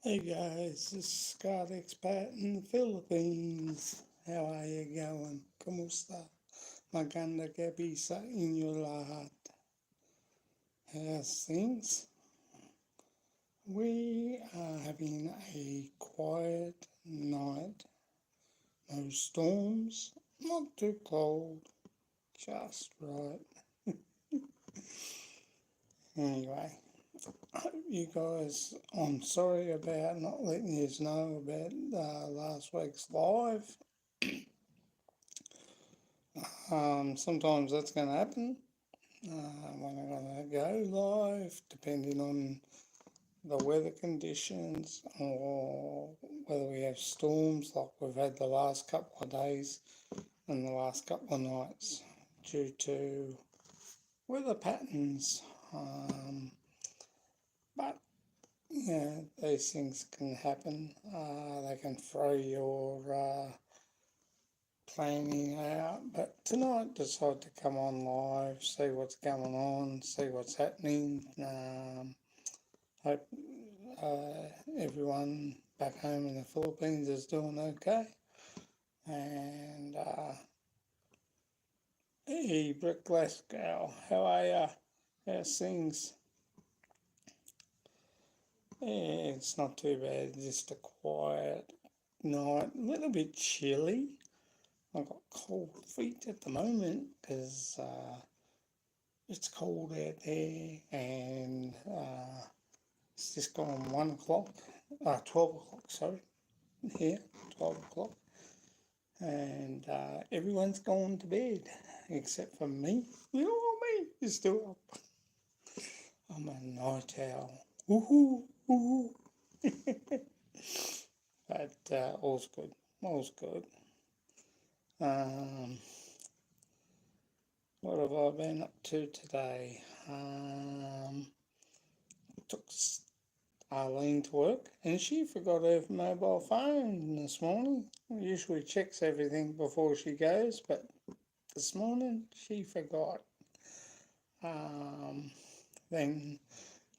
Hey guys, this is Scott Expat in the Philippines. How are you going? Kumusta? Maganda gabi sa inyo lahat. How's things? We are having a quiet night. No storms, not too cold, just right. Anyway, you guys, I'm sorry about not letting you know about last week's live. Sometimes that's going to happen when I'm going to go live, depending on the weather conditions or whether we have storms like we've had the last couple of days and the last couple of nights due to weather patterns. But yeah, these things can happen. They can throw your planning out. But tonight, decided to come on live, see what's going on, see what's happening. Hope everyone back home in the Philippines is doing okay. And hey, Brick Glasgow, how are ya? How's things? Yeah, it's not too bad, just a quiet night, a little bit chilly. I've got cold feet at the moment because it's cold out there, and it's just gone 1 o'clock, 12 o'clock, sorry, here, 12 o'clock, and everyone's gone to bed except for me. You know me, you're still up. I'm a night owl. Woohoo, woohoo. But all's good, all's good. Um, what have I been up to today? Took Arlene to work, and she forgot her mobile phone this morning. Usually checks everything before she goes, but this morning she forgot. Then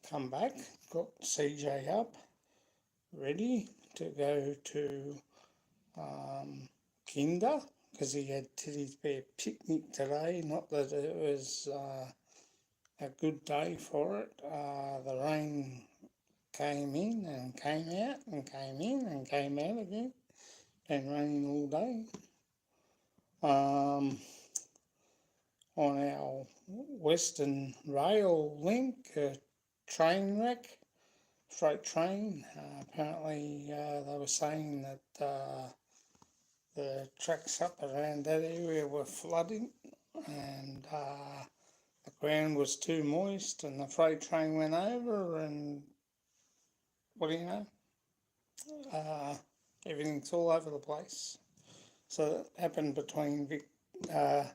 come back, got CJ up, ready to go to Kinder, because he had Teddy's Bear picnic today. Not that it was a good day for it. The rain came in and came out and came in and came out again. Been raining all day. On our Western Rail link, train wreck, freight train. Apparently, they were saying that the tracks up around that area were flooding, and the ground was too moist, and the freight train went over, and what do you know? Everything's all over the place. So that happened between uh,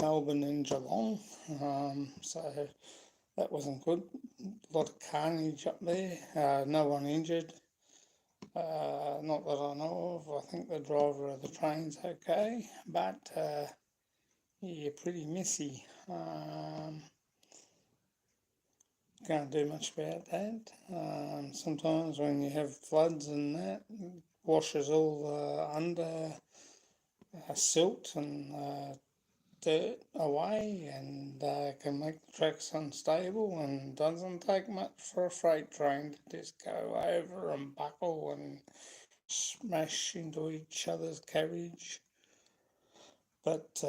Melbourne and Geelong. So that wasn't good. A lot of carnage up there. No one injured. Not that I know of. I think the driver of the train's okay, but yeah, pretty messy. Can't do much about that. Sometimes when you have floods and that, it washes all under silt and dirt away, and can make the tracks unstable, and doesn't take much for a freight train to just go over and buckle and smash into each other's carriage. But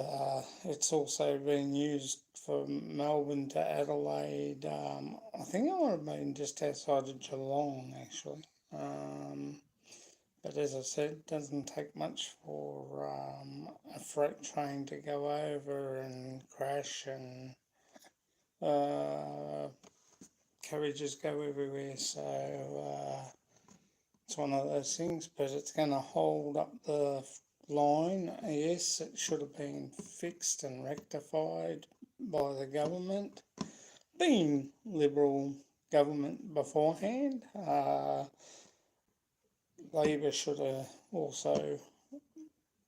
it's also been used for Melbourne to Adelaide. I think I might have been just outside of Geelong actually. But as I said, it doesn't take much for a freight train to go over and crash, and uh, carriages go everywhere. So it's one of those things, but it's going to hold up the line. Yes, it should have been fixed and rectified by the government, being Liberal government beforehand. Labor should have also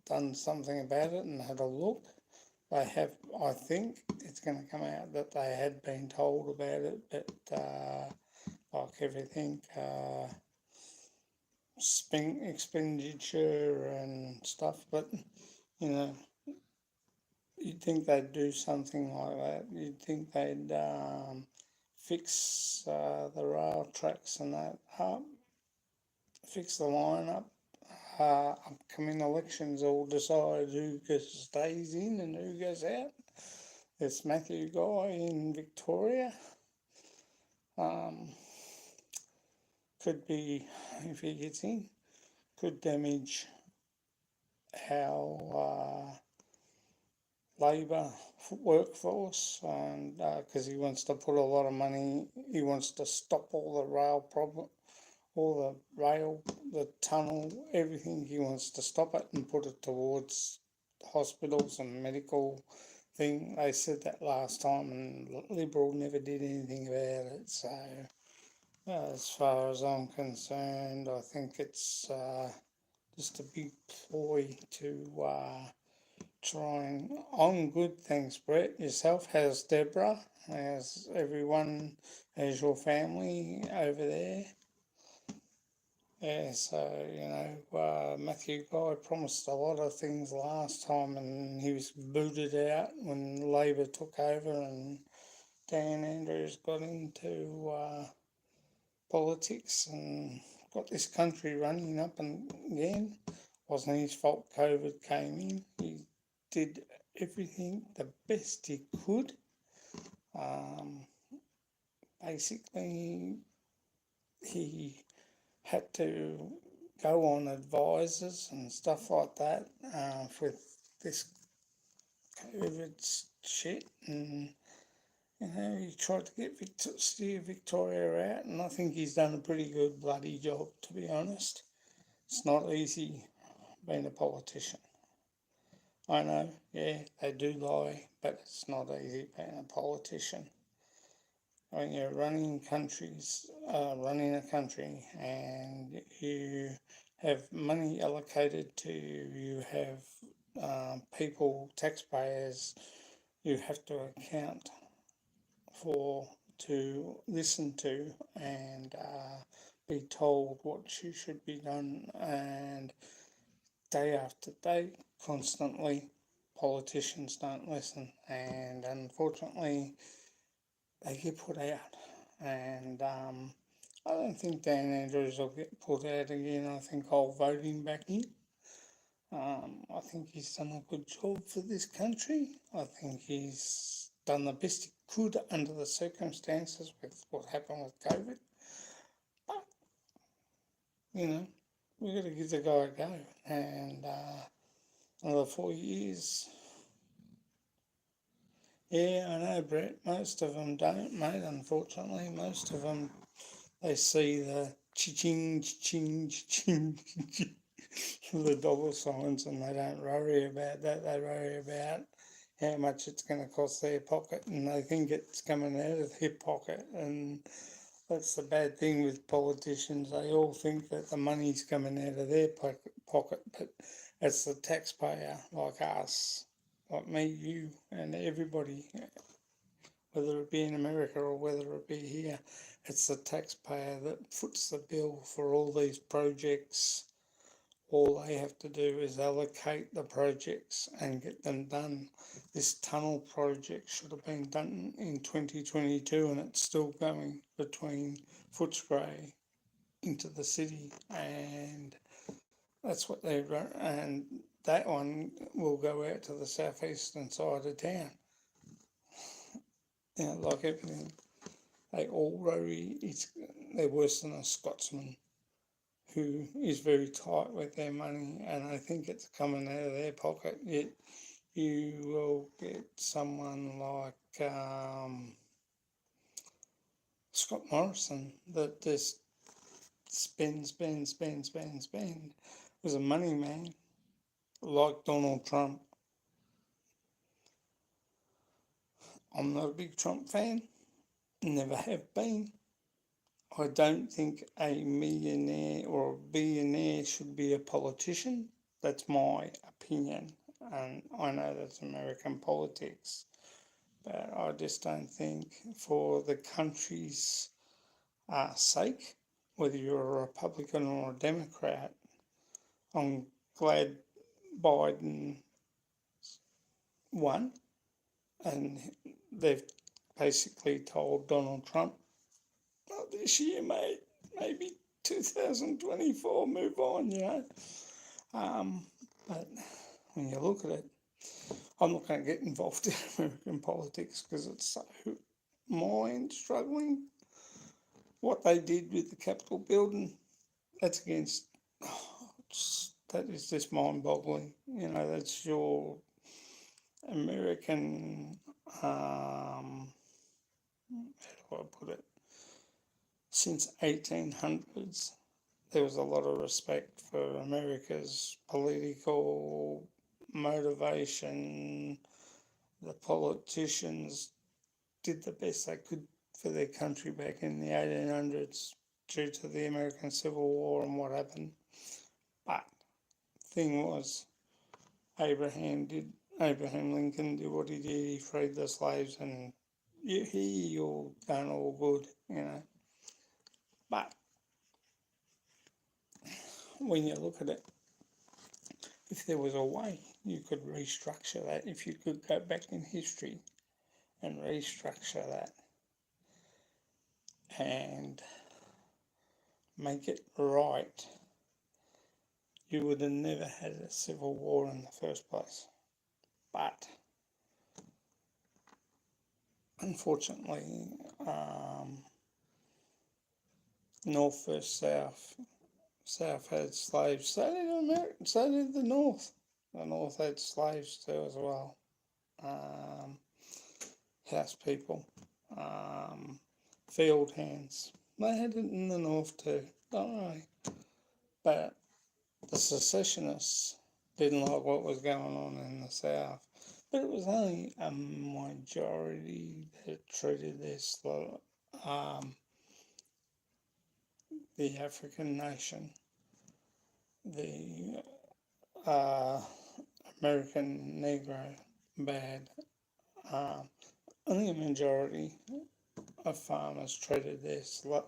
done something about it and had a look. They have, I think it's going to come out that they had been told about it, but like everything, expenditure and stuff, but you know, you'd think they'd do something like that. You'd think they'd fix the rail tracks and that up, fix the line up. Upcoming elections will decide who stays in and who goes out. It's Matthew Guy in Victoria. Could be, if he gets in, could damage how Labor workforce, and because he wants to put a lot of money, he wants to stop all the rail problem, all the rail, the tunnel, everything. He wants to stop it and put it towards hospitals and medical thing. They said that last time, and Liberal never did anything about it. So, as far as I'm concerned, I think it's just a big ploy to trying. I'm good, thanks, Brett. Yourself? How's Deborah? How's everyone? How's your family over there? Yeah, so, Matthew Guy promised a lot of things last time and he was booted out when Labor took over and Dan Andrews got into politics and got this country running up and again. Wasn't his fault COVID came in. He did everything the best he could. Basically, he had to go on advisors and stuff like that with this COVID shit, and he tried to get steer Victoria out, and I think he's done a pretty good bloody job, to be honest. It's not easy being a politician. I know, yeah, they do lie, but it's not easy being a politician. When you're running a country, and you have money allocated to you, you have people, taxpayers, you have to account for, to listen to, and be told what you should be done, and day after day, constantly, politicians don't listen, and unfortunately, they get put out. And I don't think Dan Andrews will get put out again. I think I'll vote him back in. I think he's done a good job for this country. I think he's done the best he could under the circumstances with what happened with COVID. But, we've got to give the guy a go. And another 4 years. Yeah, I know, Brett. Most of them don't, mate, unfortunately. Most of them, they see the cha-ching, cha-ching, cha-ching, the dollar signs, and they don't worry about that. They worry about how much it's going to cost their pocket, and they think it's coming out of their pocket. And that's the bad thing with politicians. They all think that the money's coming out of their pocket, but it's the taxpayer, like us, like me, you, and everybody, whether it be in America or whether it be here. It's the taxpayer that foots the bill for all these projects. All they have to do is allocate the projects and get them done. This tunnel project should have been done in 2022, and it's still going between Footscray into the city, and that's what they run. And that one will go out to the southeastern side of town. Like everything, they all worry. They're worse than a Scotsman who is very tight with their money, and I think it's coming out of their pocket. Yet you will get someone like Scott Morrison that just spend. Was a money man, like Donald Trump. I'm not a big Trump fan, never have been. I don't think a millionaire or a billionaire should be a politician. That's my opinion. And I know that's American politics. But I just don't think, for the country's sake, whether you're a Republican or a Democrat, I'm glad Biden won, and they've basically told Donald Trump, not this year, mate, maybe 2024, move on, But when you look at it, I'm not going to get involved in American politics because it's so mind-struggling. What they did with the Capitol building, that's against, that is just mind-boggling. That's your American, how do I put it? Since 1800s, there was a lot of respect for America's political motivation. The politicians did the best they could for their country back in the 1800s due to the American Civil War and what happened. But the thing was, Abraham Lincoln did what he did. He freed the slaves, and he all done all good. But when you look at it, if there was a way you could restructure that, if you could go back in history and restructure that and make it right, you would have never had a civil war in the first place. But unfortunately, North versus South. South had slaves. So did America. So did the North. The North had slaves too as well. House people, field hands. They had it in the North too. Don't worry. But the secessionists didn't like what was going on in the South. But it was only a majority that treated the African nation, the American Negro bad. Only a majority of farmers treated their,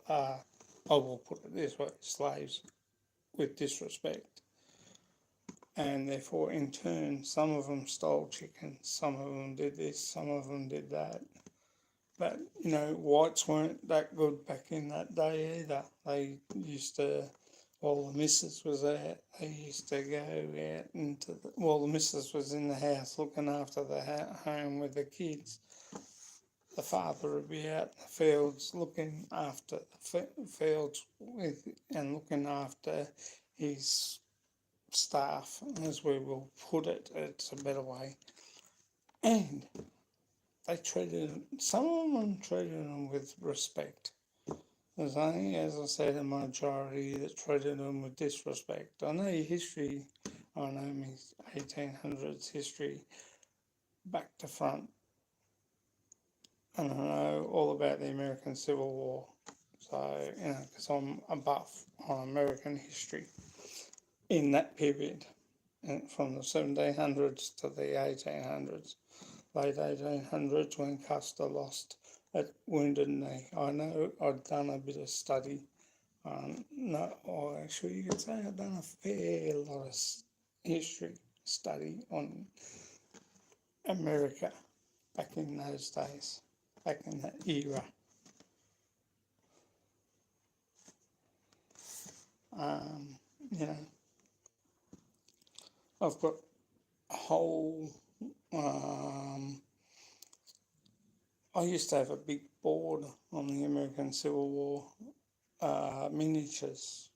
I will put it this way, slaves with disrespect. And therefore, in turn, some of them stole chickens, some of them did this, some of them did that. But, whites weren't that good back in that day either. They used to, while the missus was out, they used to go out while the missus was in the house looking after the home with the kids. The father would be out in the fields looking after the fields and looking after his staff, as we will put it. It's a better way. And some of them treated them with respect. There's only, as I said, a majority that treated them with disrespect. I know history, I know my 1800s history back to front. And I know all about the American Civil War. So, because I'm a buff on American history in that period, from the 1700s to the 1800s. Late 1800s when Custer lost at Wounded Knee. I know I'd done a bit of study. Actually you could say I'd done a fair lot of history study on America back in those days, back in that era. I've got a whole I used to have a big board on the American Civil War, miniatures.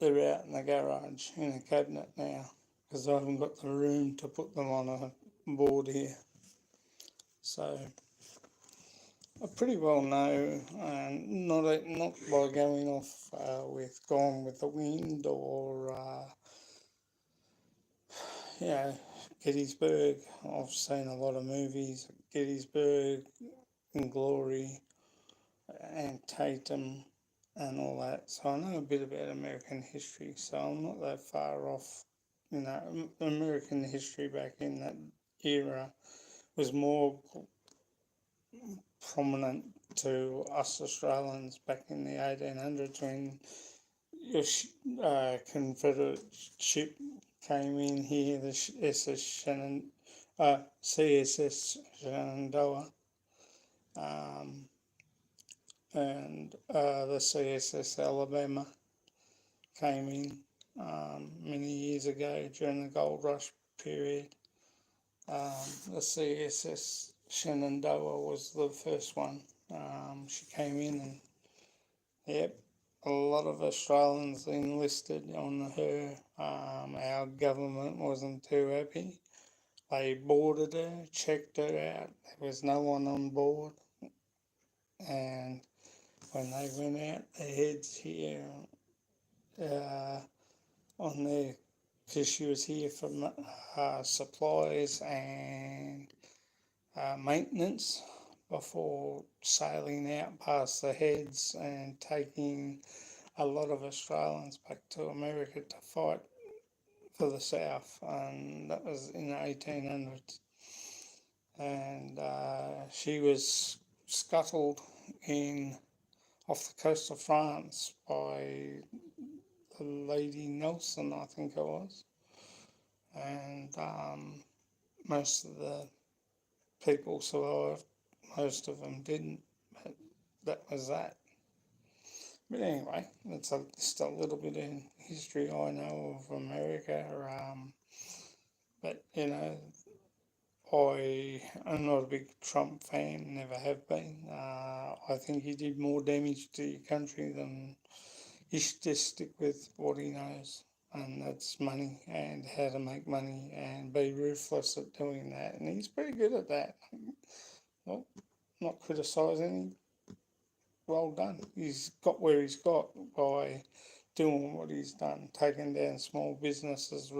They're out in the garage in a cabinet now because I haven't got the room to put them on a board here. So I pretty well know, not by going off with Gone with the Wind or Gettysburg. I've seen a lot of movies, Gettysburg and Glory and Tatum and all that. So I know a bit about American history, so I'm not that far off. American history back in that era was more prominent to us Australians back in the 1800s when your Confederate ship came in here, the CSS Shenandoah, um, and the CSS Alabama came in many years ago during the gold rush period. The CSS Shenandoah was the first one. She came in and, yep, a lot of Australians enlisted on her. Our government wasn't too happy. They boarded her, checked her out. There was no one on board. And when they went out, their heads here on there, because she was here for supplies and maintenance before sailing out past the heads and taking a lot of Australians back to America to fight for the South, and that was in the 1800s. And she was scuttled in off the coast of France by the Lady Nelson, I think it was, and most of the people survived, most of them didn't, but that was that. But anyway, that's just a little bit in history I know of America. But you know, I'm not a big Trump fan, never have been. I think he did more damage to your country than he should just stick with what he knows, and that's money and how to make money and be ruthless at doing that. And he's pretty good at that. Well, not criticising him, well done. He's got where he's got by doing what he's done, taking down small businesses,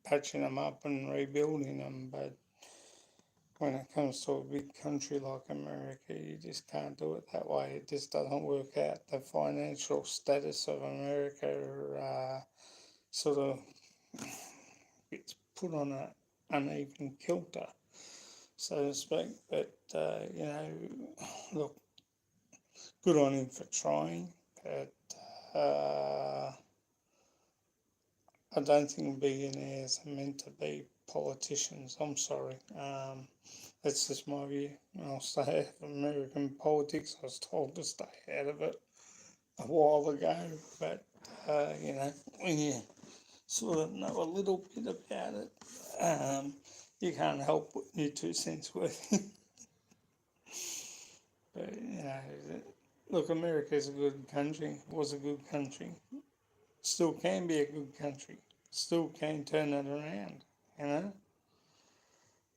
patching them up and rebuilding them. But when it comes to a big country like America, you just can't do it that way. It just doesn't work out. The financial status of America sort of gets put on an uneven kilter, so to speak. But, you know, look, good on him for trying, but I don't think billionaires are meant to be politicians. I'm sorry. That's just my view. I'll stay out of American politics. I was told to stay out of it a while ago, but you know, when you sort of know a little bit about it, you can't help putting your 2 cents worth in. But you know, look, America's a good country. Was a good country. Still can be a good country. Still can turn it around. You know.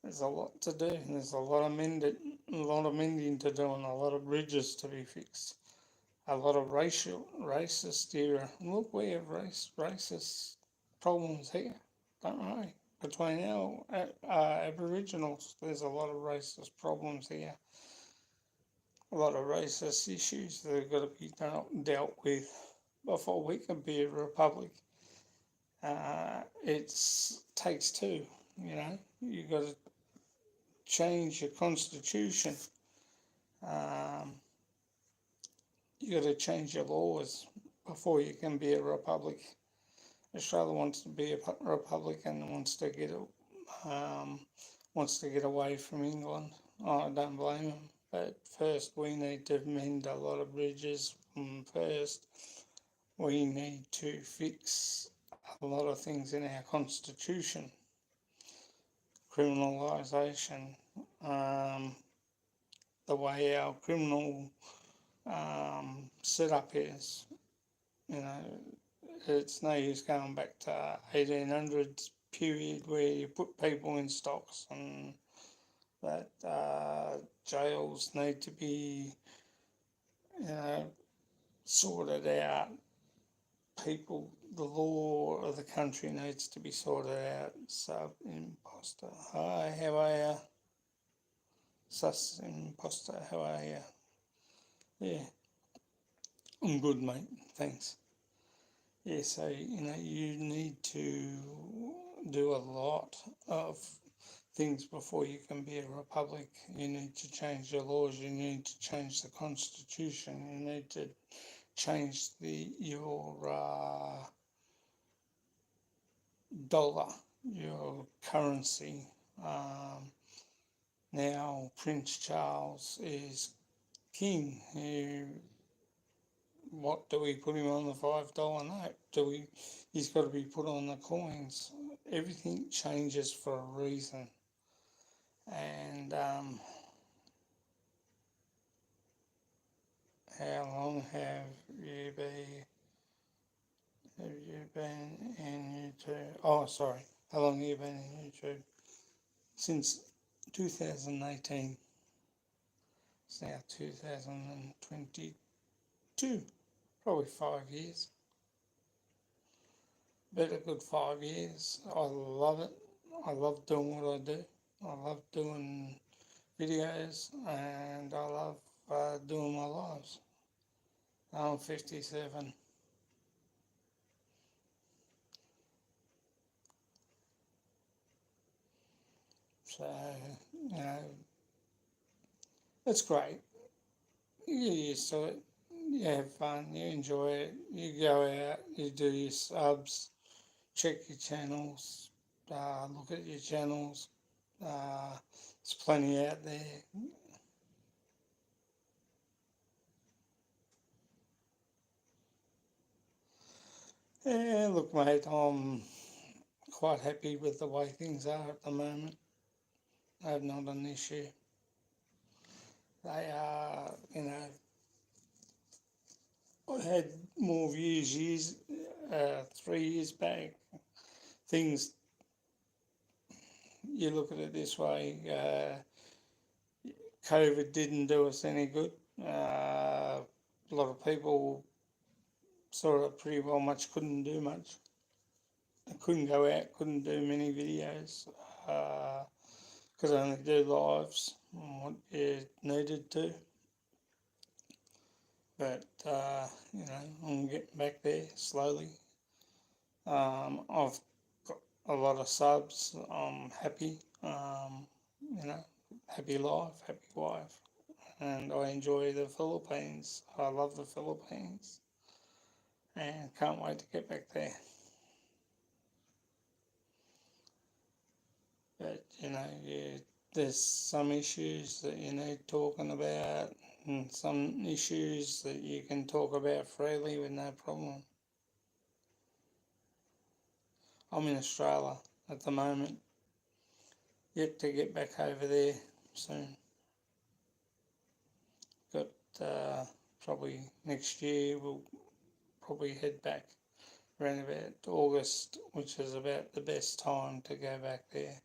There's a lot to do, and there's a lot of mending to do, and a lot of bridges to be fixed. A lot of racist here. Look, we have racist problems here, don't we? Between our Aboriginals, there's a lot of racist problems here. A lot of racist issues that have got to be dealt with before we can be a republic. It takes two, you know. You got to change your constitution. You got to change your laws before you can be a republic. Australia wants to be a republic and wants to get away from England. I don't blame them. But first, we need to mend a lot of bridges. First, we need to fix a lot of things in our constitution. Criminalisation, the way our criminal setup is. You know, it's no use going back to 1800s period where you put people in stocks, and that jails need to be, you know, sorted out. The law of the country needs to be sorted out. Sub imposter, hi, how are you? Sus imposter, how are you? Yeah, I'm good, mate. Thanks. Yeah, so you know, you need to do a lot of things before you can be a republic. You need to change your laws. You need to change the constitution. You need to change your dollar, your currency. Um, Now Prince Charles is king. What do we put him on the $5 note? He's got to be put on the coins. Everything changes for a reason. And how long have you been in YouTube? Oh, sorry. How long have you been in YouTube? Since 2018. It's now 2022. Probably 5 years. Been a good 5 years. I love it. I love doing what I do. I love doing videos and I love doing my lives. I'm 57. So, you know, it's great. You get used to it. You have fun. You enjoy it. You go out. You do your subs. Check your channels. Look at your channels. There's plenty out there. Yeah, look, mate, I'm quite happy with the way things are at the moment. I have not an issue. They are, I had more views 3 years back. Things, you look at it this way, COVID didn't do us any good. A lot of people sort of pretty well much couldn't do much. They couldn't go out, couldn't do many videos. Could only do lives on what you needed to. But, I'm getting back there slowly. I've got a lot of subs. I'm happy. Happy life, happy wife. And I enjoy the Philippines. I love the Philippines. And can't wait to get back there. But, there's some issues that you need talking about, and some issues that you can talk about freely with no problem. I'm in Australia at the moment, yet to get back over there soon. Got probably next year we'll probably head back around about August, which is about the best time to go back there.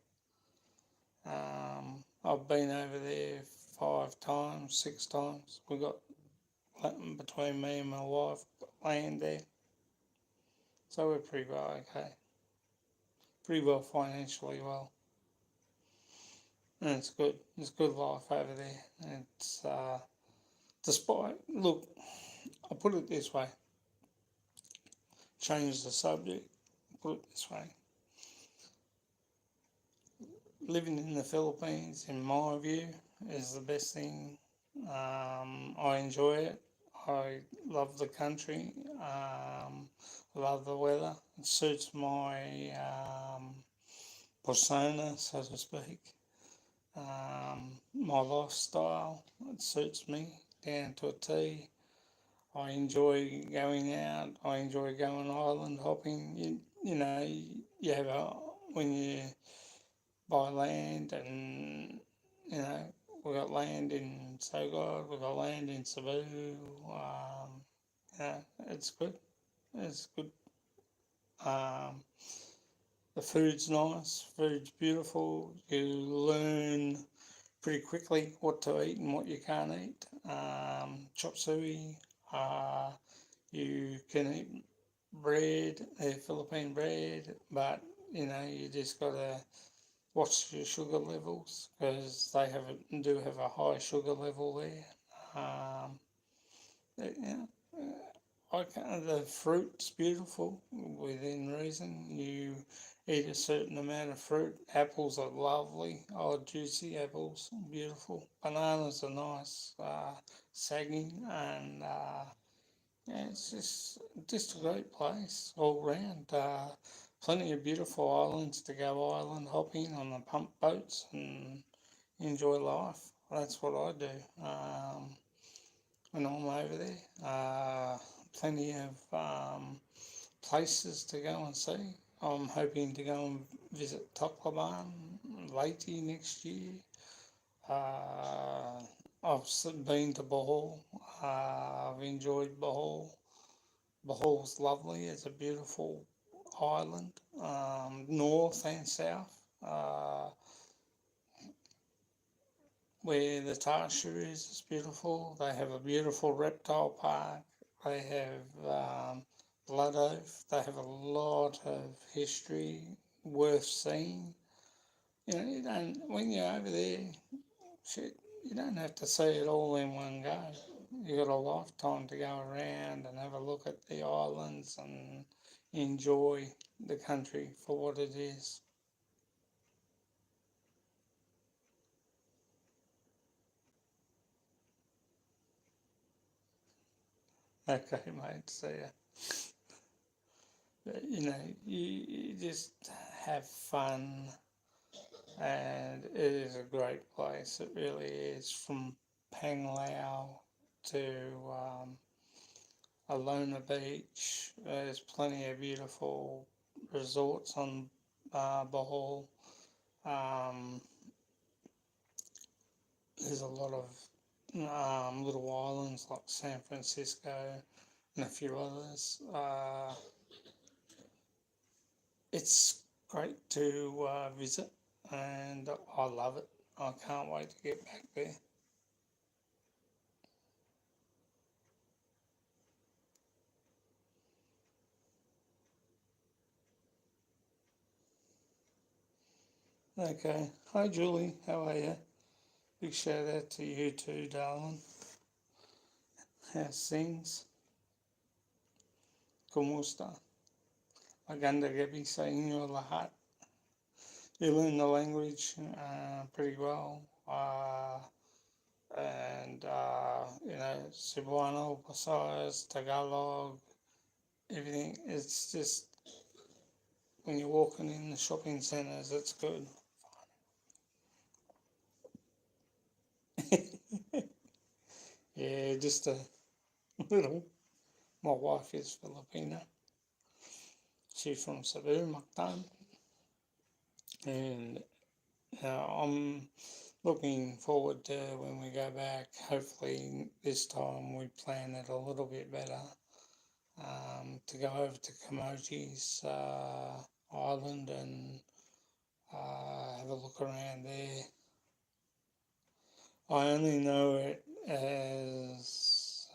I've been over there 5 times, 6 times. We got between me and my wife land there, so we're pretty well okay, pretty well financially well, and it's good. It's good life over there. It's despite look, I'll put it this way. Change the subject. Put it this way. Living in the Philippines, in my view, is the best thing. I enjoy it. I love the country. Love the weather. It suits my persona, so to speak. My lifestyle. It suits me down to a T. I enjoy going out. I enjoy going island hopping. You have when you buy land, and we got land in Sogod, we got land in Cebu. It's good. It's good. Um, the food's nice. Food's beautiful. You learn pretty quickly what to eat and what you can't eat. Chop suey. You can eat bread, Philippine bread, but you just gotta watch your sugar levels because they do have a high sugar level there. Um, the fruit's beautiful within reason. You eat a certain amount of fruit. Apples are lovely. Oh, juicy apples, beautiful. Bananas are nice, sagging, and yeah, it's just a great place all round. Plenty of beautiful islands to go island hopping on the pump boats and enjoy life. That's what I do when I'm over there. Plenty of places to go and see. I'm hoping to go and visit Toclaban late next year. Uh, I've been to Bohol. I've enjoyed Bohol. Bohol's lovely. It's a beautiful island, north and south, where the Tarsha is. It's beautiful. They have a beautiful reptile park. They have Blood Oath. They have a lot of history worth seeing. You don't, when you're over there, shit, you don't have to see it all in one go. You got a lifetime to go around and have a look at the islands and enjoy the country for what it is. Okay, mate, see ya. But, you just have fun, and it is a great place. It really is. From Panglao to Alona Beach, there's plenty of beautiful resorts on Bohol. Um, there's a lot of little islands like San Francisco and a few others. It's great to visit, and I love it. I can't wait to get back there. Okay. Hi, Julie. How are you? Big shout out to you too, darling. How's things? ¿Cómo está? Maganda gabi sa inyo lahat. You learn the language pretty well. And Cebuano, Pasayas, Tagalog, everything. It's just when you're walking in the shopping centres, it's good. Yeah, just a little. My wife is Filipino. She's from Cebu, Mactan, and I'm looking forward to when we go back. Hopefully, this time we plan it a little bit better. To go over to Camotes Island and have a look around there. I only know it as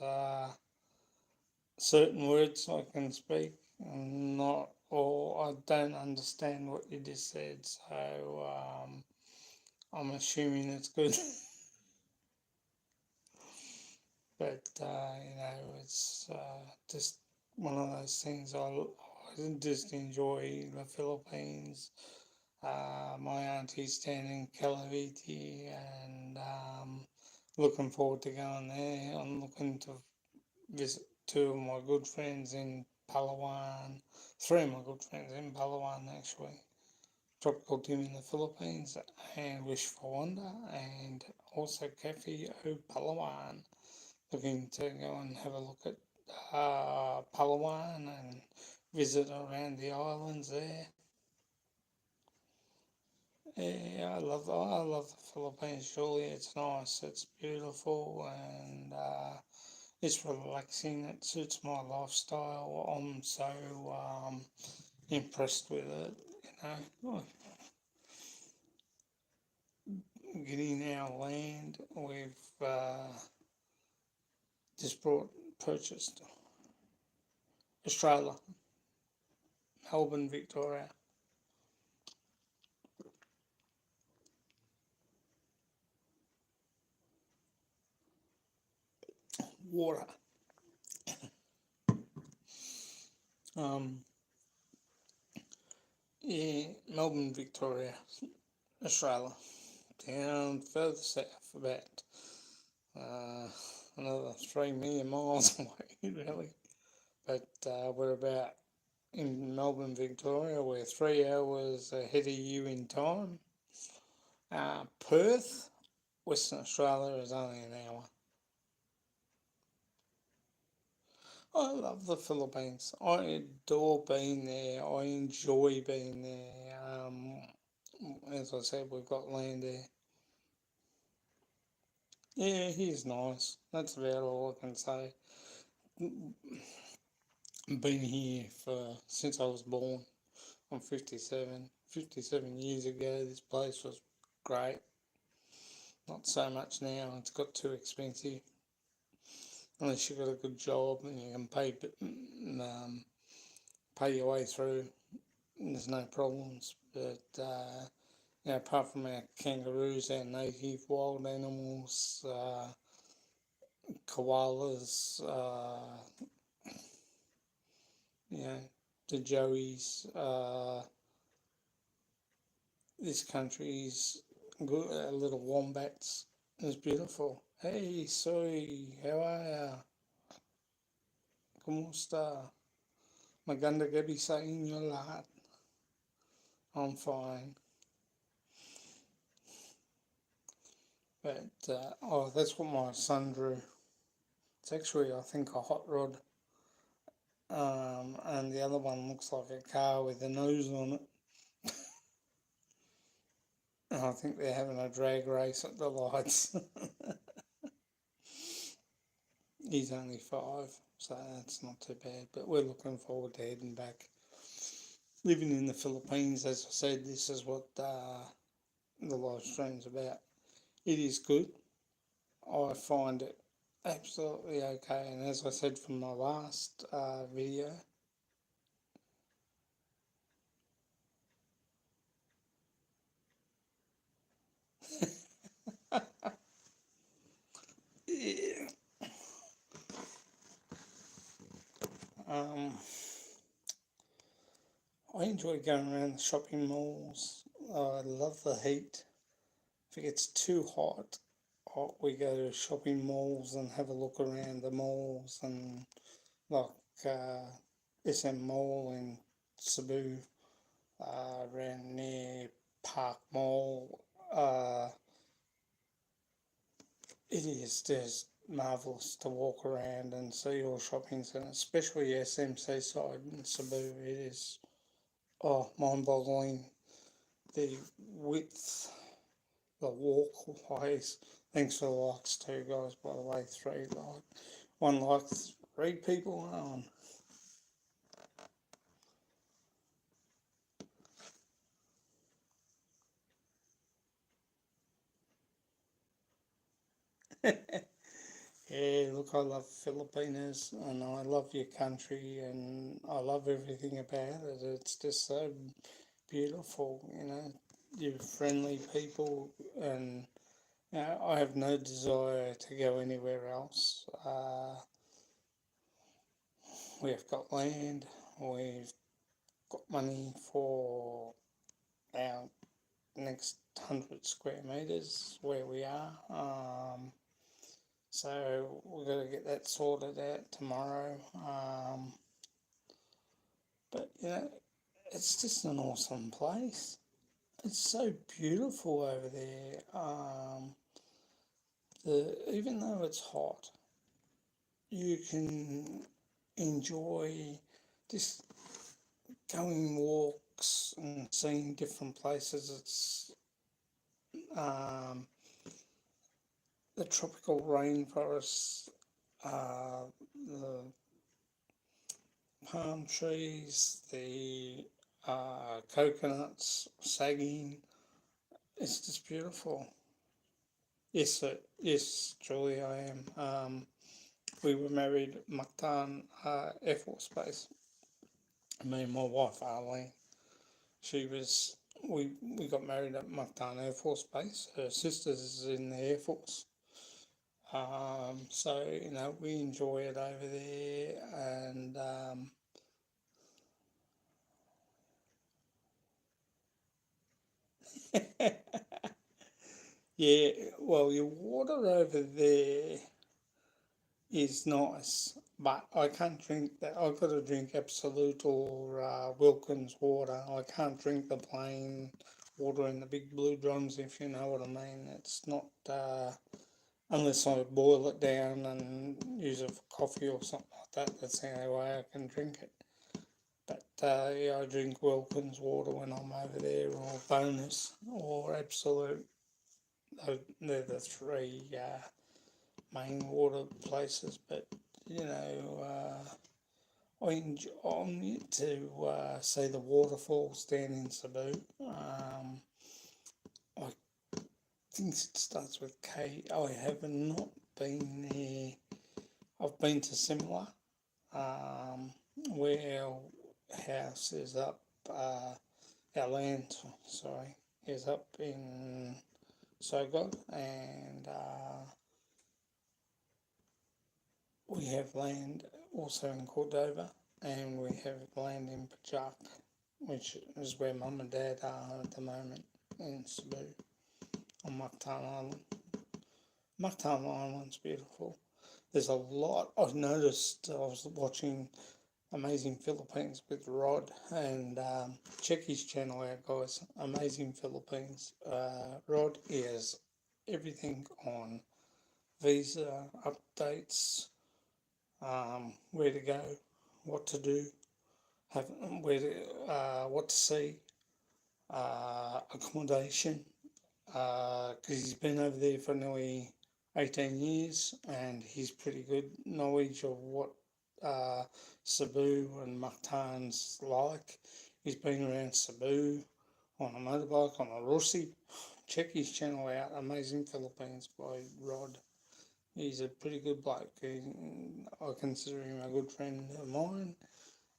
certain words I can speak, and not or I don't understand what you just said, so I'm assuming it's good. But it's just one of those things. I just enjoy the Philippines. My auntie's down in Calaviti, and looking forward to going there. I'm looking to visit two of my good friends in Palawan, three of my good friends in Palawan actually. Tropical Gym in the Philippines and Wish for Wonder, and also Cafe O Palawan. Looking to go and have a look at Palawan and visit around the islands there. Yeah, I love the Philippines. Surely it's nice, it's beautiful, and it's relaxing. It suits my lifestyle. I'm so impressed with it. Getting our land, we've just purchased Australia, Melbourne, Victoria. Water. Um, Yeah, Melbourne, Victoria, Australia. Down further south, about uh, another 3 million miles away, really. But we're about in Melbourne, Victoria. We're 3 hours ahead of you in time. Perth, Western Australia, is only an hour. I love the Philippines. I adore being there. I enjoy being there. As I said, we've got land there. Yeah, he's nice. That's about all I can say. Been here for since I was born. I'm 57. 57 years ago, this place was great. Not so much now. It's got too expensive. Unless you've got a good job and you can pay your way through, there's no problems. But apart from our kangaroos, our native wild animals, koalas, you know, the joeys, this country's good. Little wombats is beautiful. Hey, soy, how are ya? ¿Cómo está? Maganda gabi sa inyo lahat. I'm fine. But, that's what my son drew. It's actually, I think, a hot rod. And the other one looks like a car with a nose on it. And I think they're having a drag race at the lights. He's only 5, so that's not too bad. But we're looking forward to heading back. Living in the Philippines, as I said, this is what the live stream's about. It is good. I find it absolutely okay. And as I said from my last video, yeah, um, I enjoy going around the shopping malls. I love the heat. If it gets too hot, we go to shopping malls and have a look around the malls and like SM Mall in Cebu, around near Park Mall. It is just marvellous to walk around and see all shopping centres, especially SMC side in Cebu. It is mind-boggling. The width, the walkways. Thanks for the likes too, guys. By the way, 1 like, 3 people on. Yeah, look, I love Filipinos and I love your country and I love everything about it. It's just so beautiful, you know. You're friendly people and I have no desire to go anywhere else. We've got land, we've got money for our next 100 square metres where we are. So we've got to get that sorted out tomorrow. But it's just an awesome place. It's so beautiful over there. Even though it's hot, you can enjoy just going walks and seeing different places. It's um, the tropical rainforests, the palm trees, the coconuts sagging. It's just beautiful. Yes, sir. Yes, Julie, I am. We were married at Mactan Air Force Base. Me and my wife, Arlene. She was. We got married at Mactan Air Force Base. Her sister's in the Air Force. So we enjoy it over there, and Yeah, well, your water over there is nice, but I can't drink that. I've got to drink Absolute or Wilkins water. I can't drink the plain water in the big blue drums, if you know what I mean. It's not, unless I boil it down and use it for coffee or something like that. That's the only way I can drink it. But yeah, I drink Wilkins water when I'm over there, or Bonus, or Absolute. They're the three main water places. But you know, I'm yet to see the waterfalls down in Cebu. I think it starts with K. I have not been there. I've been to Simla, um, where our house is up. Our land, sorry, is up in Sogod, and we have land also in Cordova, and we have land in Pajak, which is where Mum and Dad are at the moment in Cebu on Mactan Island. Mactan Island's beautiful. There's a lot. I've noticed. I was watching Amazing Philippines with Rod, and check his channel out, guys. Amazing Philippines. Rod is everything on visa updates, where to go, what to do, have what to see, accommodation. Because he's been over there for nearly 18 years, and he's pretty good knowledge of what uh, Cebu and Mactan's like. He's been around Cebu on a motorbike, on a Russi. Check his channel out, Amazing Philippines by Rod. He's a pretty good bloke. I consider him a good friend of mine,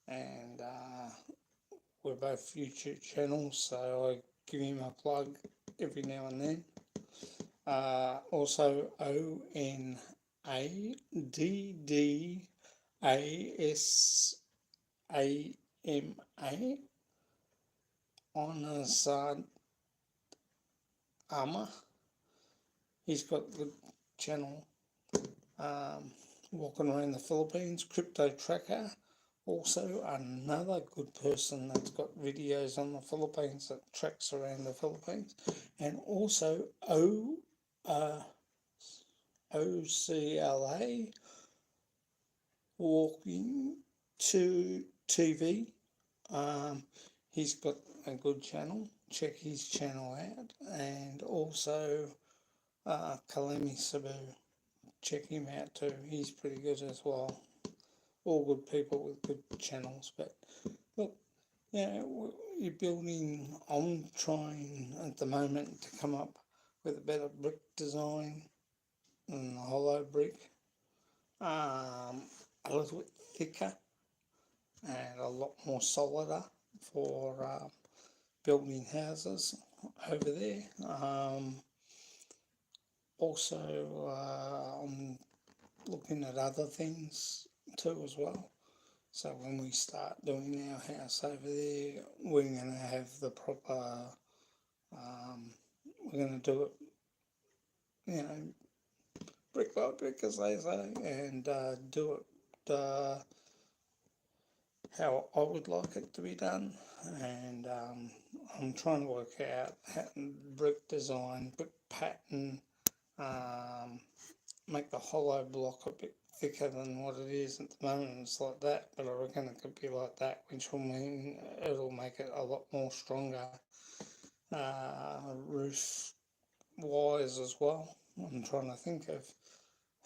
and we're both YouTube channels, so I give him a plug every now and then. Also, ONADDASAMA Onasad Ama. He's got a good channel. Walking around the Philippines, Crypto Tracker. Also, another good person that's got videos on the Philippines that tracks around the Philippines. And also OCLA Walking to TV. He's got a good channel. Check his channel out. And also Kalemi Cebu. Check him out too. He's pretty good as well. All good people with good channels. But look, you're building. I'm trying at the moment to come up with a better brick design and hollow brick. A little bit thicker and a lot more solider for building houses over there. Also, I'm looking at other things too as well. So when we start doing our house over there, we're going to have the proper, we're going to do it, brick by brick, as they say, and do it how I would like it to be done. And I'm trying to work out brick design, brick pattern, make the hollow block a bit thicker than what it is at the moment. It's like that, but I reckon it could be like that, which will mean it'll make it a lot more stronger roof wise as well. I'm trying to think of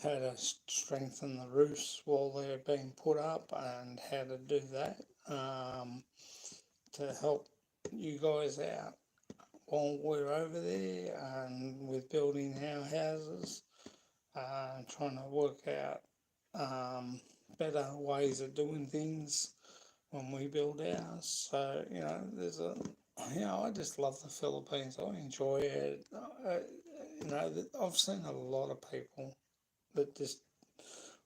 how to strengthen the roofs while they're being put up and how to do that to help you guys out while we're over there and with building our houses, trying to work out better ways of doing things when we build ours. So, I just love the Philippines. I enjoy it. I've seen a lot of people that just,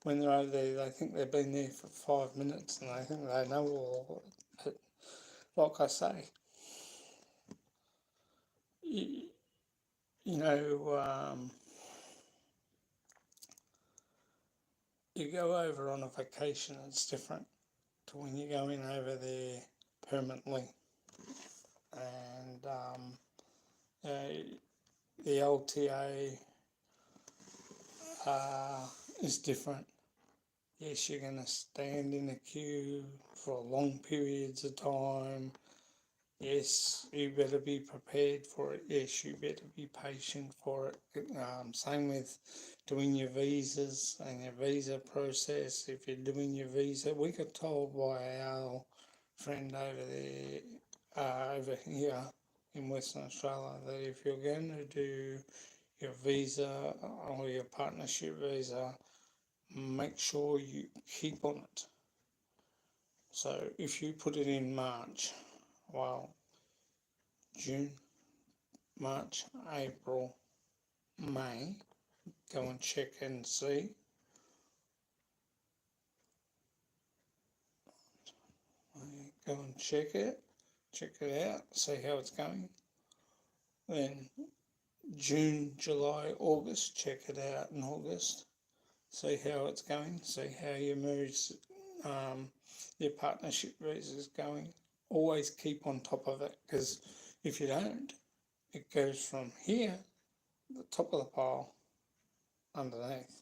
when they're over there, they think they've been there for 5 minutes and they think they know all of it. But like I say, you know, you go over on a vacation, it's different to when you're going over there permanently. And uh, the LTA uh, is different. Yes, you're going to stand in a queue for long periods of time. Yes, you better be prepared for it. Yes, you better be patient for it. Same with doing your visas and your visa process. If you're doing your visa, we got told by our friend over there, over here in Western Australia, that if you're going to do your visa or your partnership visa, make sure you keep on it. So if you put it in March, well, June, March, April, May, go and check and see. Go and check it out, see how it's going. Then June, July, August, check it out in August. See how it's going. See how your marriage, your partnership visa is going. Always keep on top of it, because if you don't, it goes from here, the top of the pile, underneath.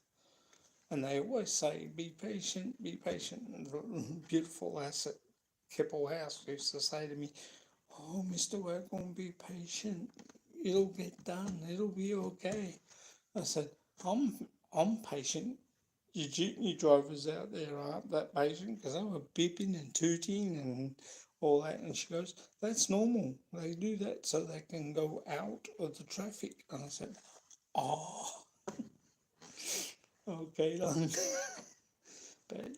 And they always say, be patient, be patient. And the beautiful lass at Keppel House used to say to me, oh, Mr. Wagwan, be patient. It'll get done. It'll be okay. I said, I'm patient. Your jeepney drivers out there aren't that patient, because they were beeping and tooting and all that. And she goes, that's normal. They do that so they can go out of the traffic. And I said, oh, okay then. But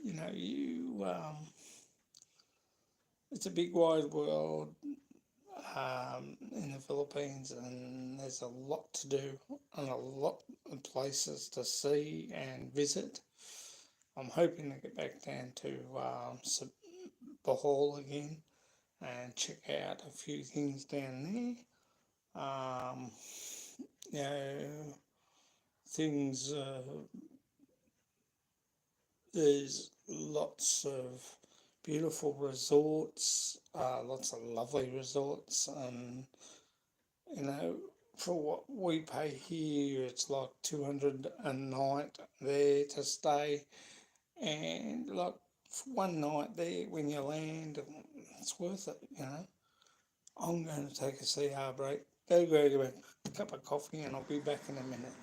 it's a big wide world in the Philippines, and there's a lot to do and a lot of places to see and visit. I'm hoping to get back down to Bohol again and check out a few things down there. You know, things. There's lots of beautiful resorts, lots of lovely resorts, and you know, for what we pay here, it's like 200 a night there to stay, and like for one night there when you land, it's worth it, you know. I'm going to take a CR break, go grab a cup of coffee, and I'll be back in a minute.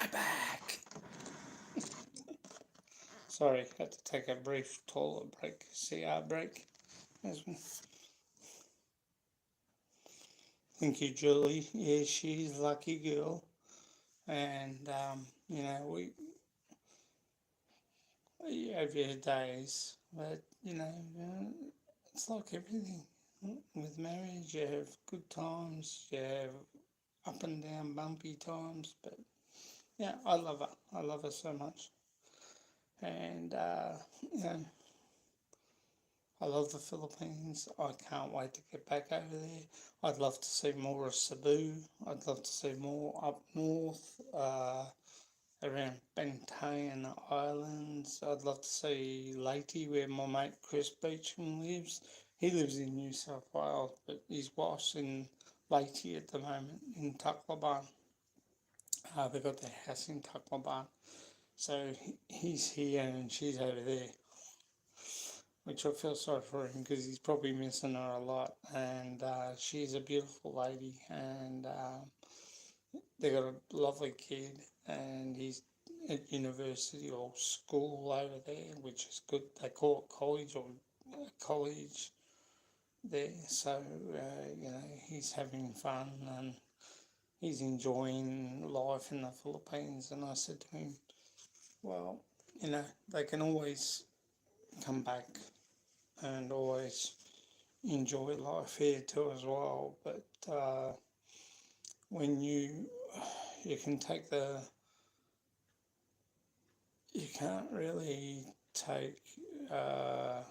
I'm back. Sorry, had to take a brief toilet break, CR break. Thank you, Julie. Yeah, she's a lucky girl, and we have your days, but it's like everything. With marriage, you have good times, you have up and down, bumpy times, but yeah, I love her. I love her so much. And you know, I love the Philippines. I can't wait to get back over there. I'd love to see more of Cebu. I'd love to see more up north, around Bantayan Islands. I'd love to see Leyte, where my mate Chris Beecham lives. He lives in New South Wales, but his wife's in Leyte at the moment, in Tacloban. They've got their house in Tacloban. So he's here and she's over there, which I feel sorry for him because he's probably missing her a lot. And she's a beautiful lady, and they got a lovely kid, and he's at university or school over there, which is good. They call it college or college there. So he's having fun and he's enjoying life in the Philippines. And I said to him, well, they can always come back and always enjoy life here too as well. But when you can take you can't really take uh,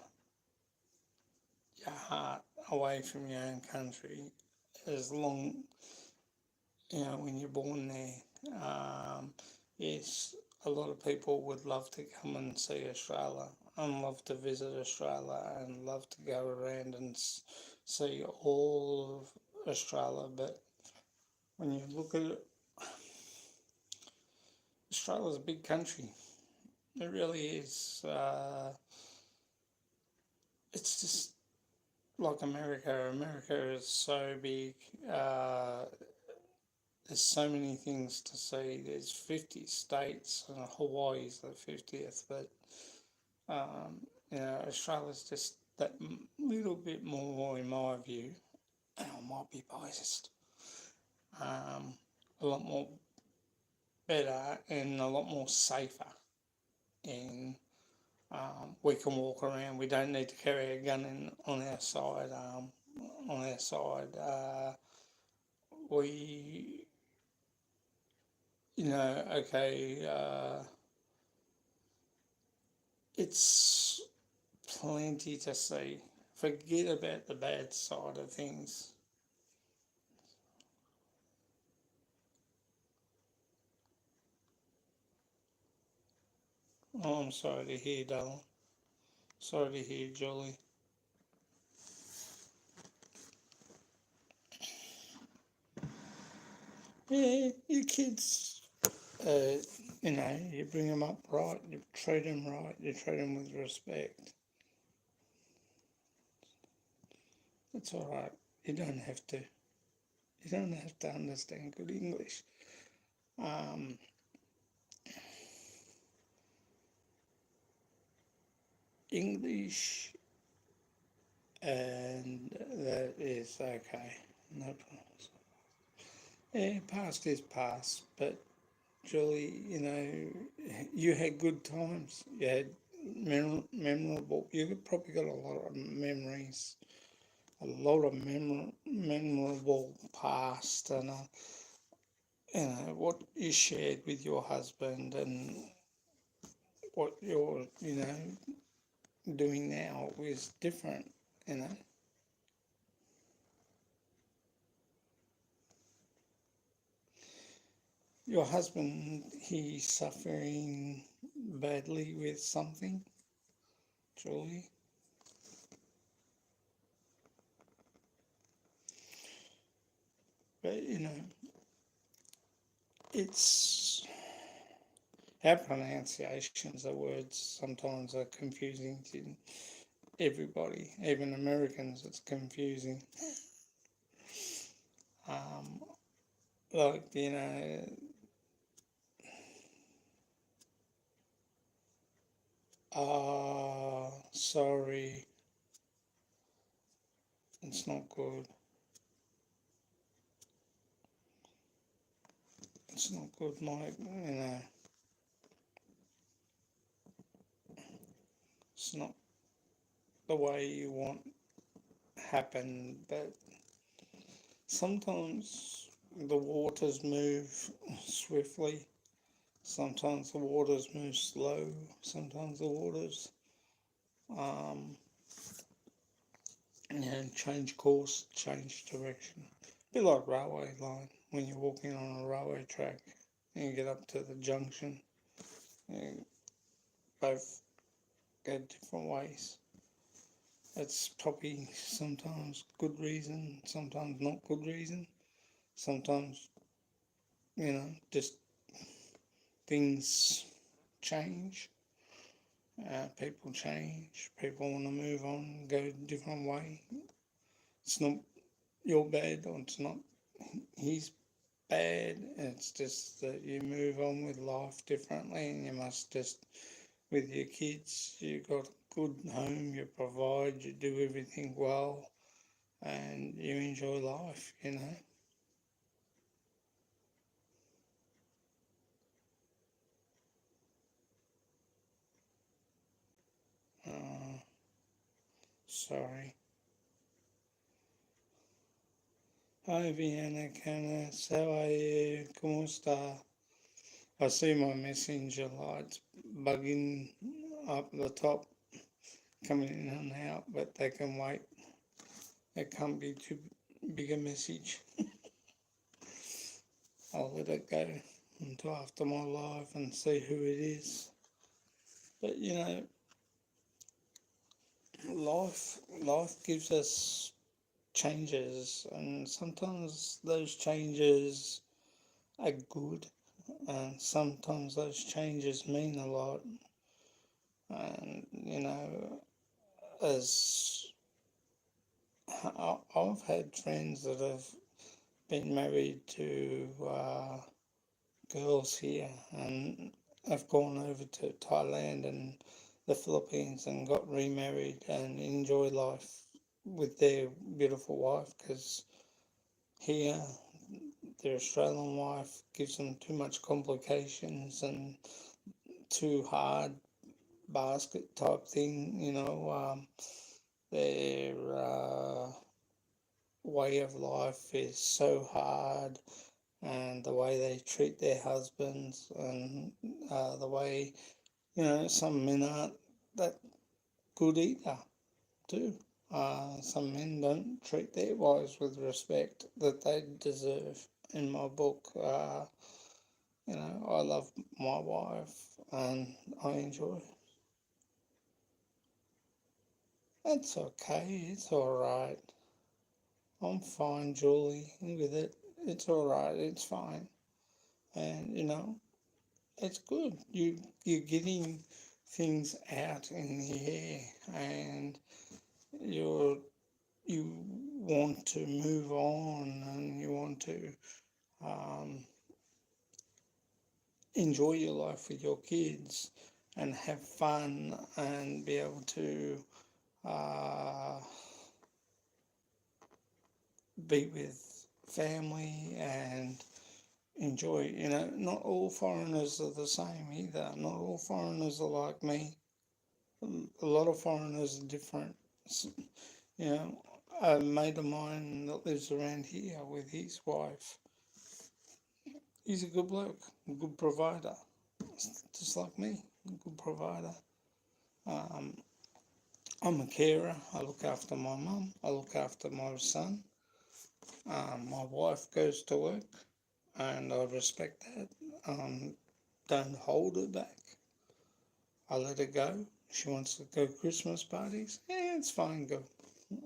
your heart away from your own country as long, when you're born there. Yes, a lot of people would love to come and see Australia and love to visit Australia and love to go around and see all of Australia, but when you look at it, Australia's a big country. It really is. It's just like America. America is so big. There's so many things to see. There's 50 states, and Hawaii's the 50th, but Australia's just that little bit more, in my view, and I might be biased, a lot more better and a lot more safer. And we can walk around. We don't need to carry a gun on our side. We, okay, it's plenty to see. Forget about the bad side of things. Oh, I'm sorry to hear, darling. Sorry to hear, Julie. Yeah, your kids, uh, you bring them up right, you treat them right, you treat them with respect. It's all right. You don't have to. You don't have to understand good English. Um, English, and that is okay. No problems. Yeah, past is past, but Julie, you had good times. You had memorable. You probably got a lot of memories, a lot of memorable past, and what you shared with your husband, and what you're doing now is different. You know, your husband, he's suffering badly with something, Julie. But it's our pronunciations of words sometimes are confusing to everybody, even Americans. It's confusing. Um, like sorry, it's not good. It's not good, Mike. It's not the way you want happen, but sometimes the waters move swiftly. Sometimes the waters move slow. Sometimes the waters, um, change course, change direction. A bit like railway line when you're walking on a railway track and you get up to the junction. You both go different ways. It's probably sometimes good reason, sometimes not good reason. Sometimes, just things change. People change. People want to move on, go a different way. It's not your bad or it's not his bad. It's just that you move on with life differently, and you must just, with your kids, you got a good home, you provide, you do everything well, and you enjoy life. Uh, Sorry. Hi Vienna, Canas, how are you? ¿Cómo está? I see my messenger lights bugging up the top, coming in and out, but they can wait. It can't be too big a message. I'll let it go until after my live and see who it is. But life gives us changes, and sometimes those changes are good, and sometimes those changes mean a lot. And as I've had friends that have been married to girls here and have gone over to Thailand and the Philippines and got remarried and enjoy life with their beautiful wife, because here their Australian wife gives them too much complications and too hard basket type thing. Their way of life is so hard, and the way they treat their husbands, and the way, some men aren't that good either, too. Some men don't treat their wives with respect that they deserve. In my book, I love my wife and I enjoy. It's okay, it's alright. I'm fine, Julie, with it. It's alright, it's fine. And it's good. You're getting things out in the air, and you want to move on, and you want to um, enjoy your life with your kids and have fun and be able to uh, be with family and enjoy. Not all foreigners are the same either. Not all foreigners are like me. A lot of foreigners are different. You know, a mate of mine that lives around here with his wife, he's a good bloke, a good provider, just like me, a good provider. Um, I'm a carer. I look after my mum. I look after my son. My wife goes to work, and I respect that. Don't hold her back. I let her go. She wants to go Christmas parties. Yeah, it's fine, go.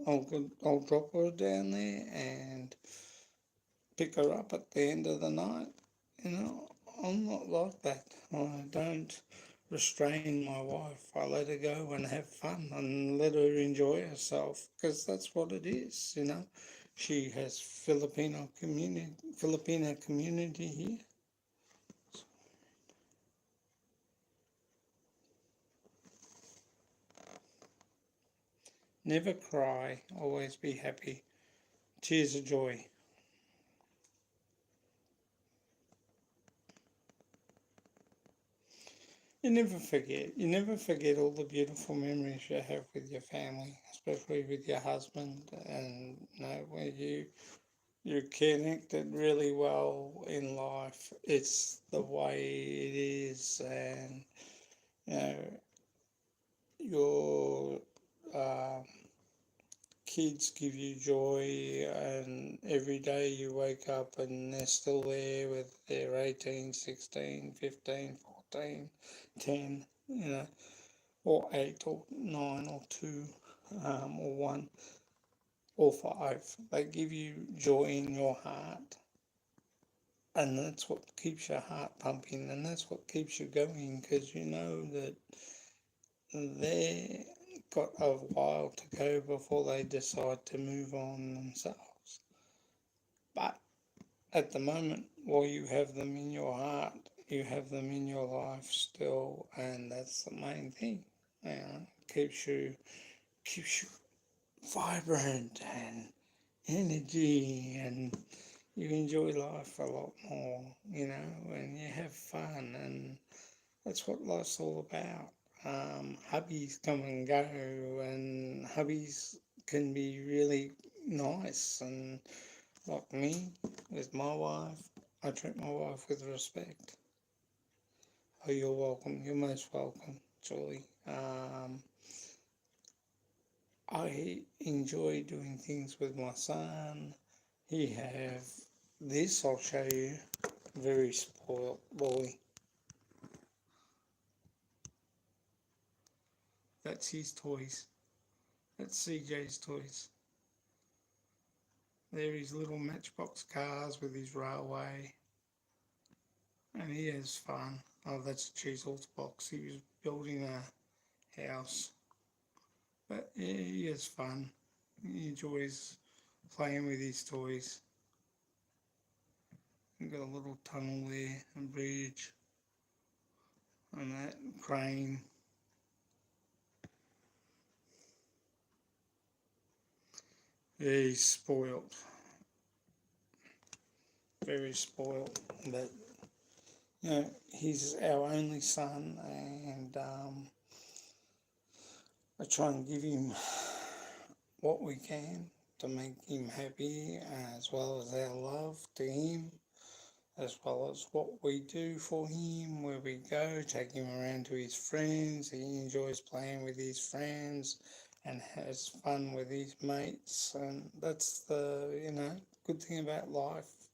I'll drop her down there and pick her up at the end of the night. You know, I'm not like that. I don't restrain my wife. I let her go and have fun and let her enjoy herself, because that's what it is. She has Filipino community here. Never cry, always be happy. Tears of joy. You never forget all the beautiful memories you have with your family, especially with your husband, and where you you're connected really well in life. It's the way it is, and you know your um, kids give you joy, and every day you wake up and they're still there with their 18, 16, 15, 14, 10, or 8 or 9 or 2, or 1 or 5. They give you joy in your heart, and that's what keeps your heart pumping, and that's what keeps you going, because you know that they got a while to go before they decide to move on themselves. But at the moment, while you have them in your heart, you have them in your life still, and that's the main thing. Keeps you vibrant and energy, and you enjoy life a lot more, and you have fun, and that's what life's all about. Hubbies come and go, and hubbies can be really nice. And like me, with my wife, I treat my wife with respect. Oh, you're welcome. You're most welcome, Julie. I enjoy doing things with my son. He have this. I'll show you. Very spoiled boy. That's his toys. That's CJ's toys. They're his little matchbox cars with his railway, and he has fun. Oh, that's Cheesel's box. He was building a house, but yeah, he has fun. He enjoys playing with his toys. We've got a little tunnel there, a bridge, and that crane. Yeah, he's spoiled, very spoiled, but he's our only son, and I try and give him what we can to make him happy, as well as our love to him, as well as what we do for him, where we go, take him around to his friends. He enjoys playing with his friends and has fun with his mates, and that's the good thing about life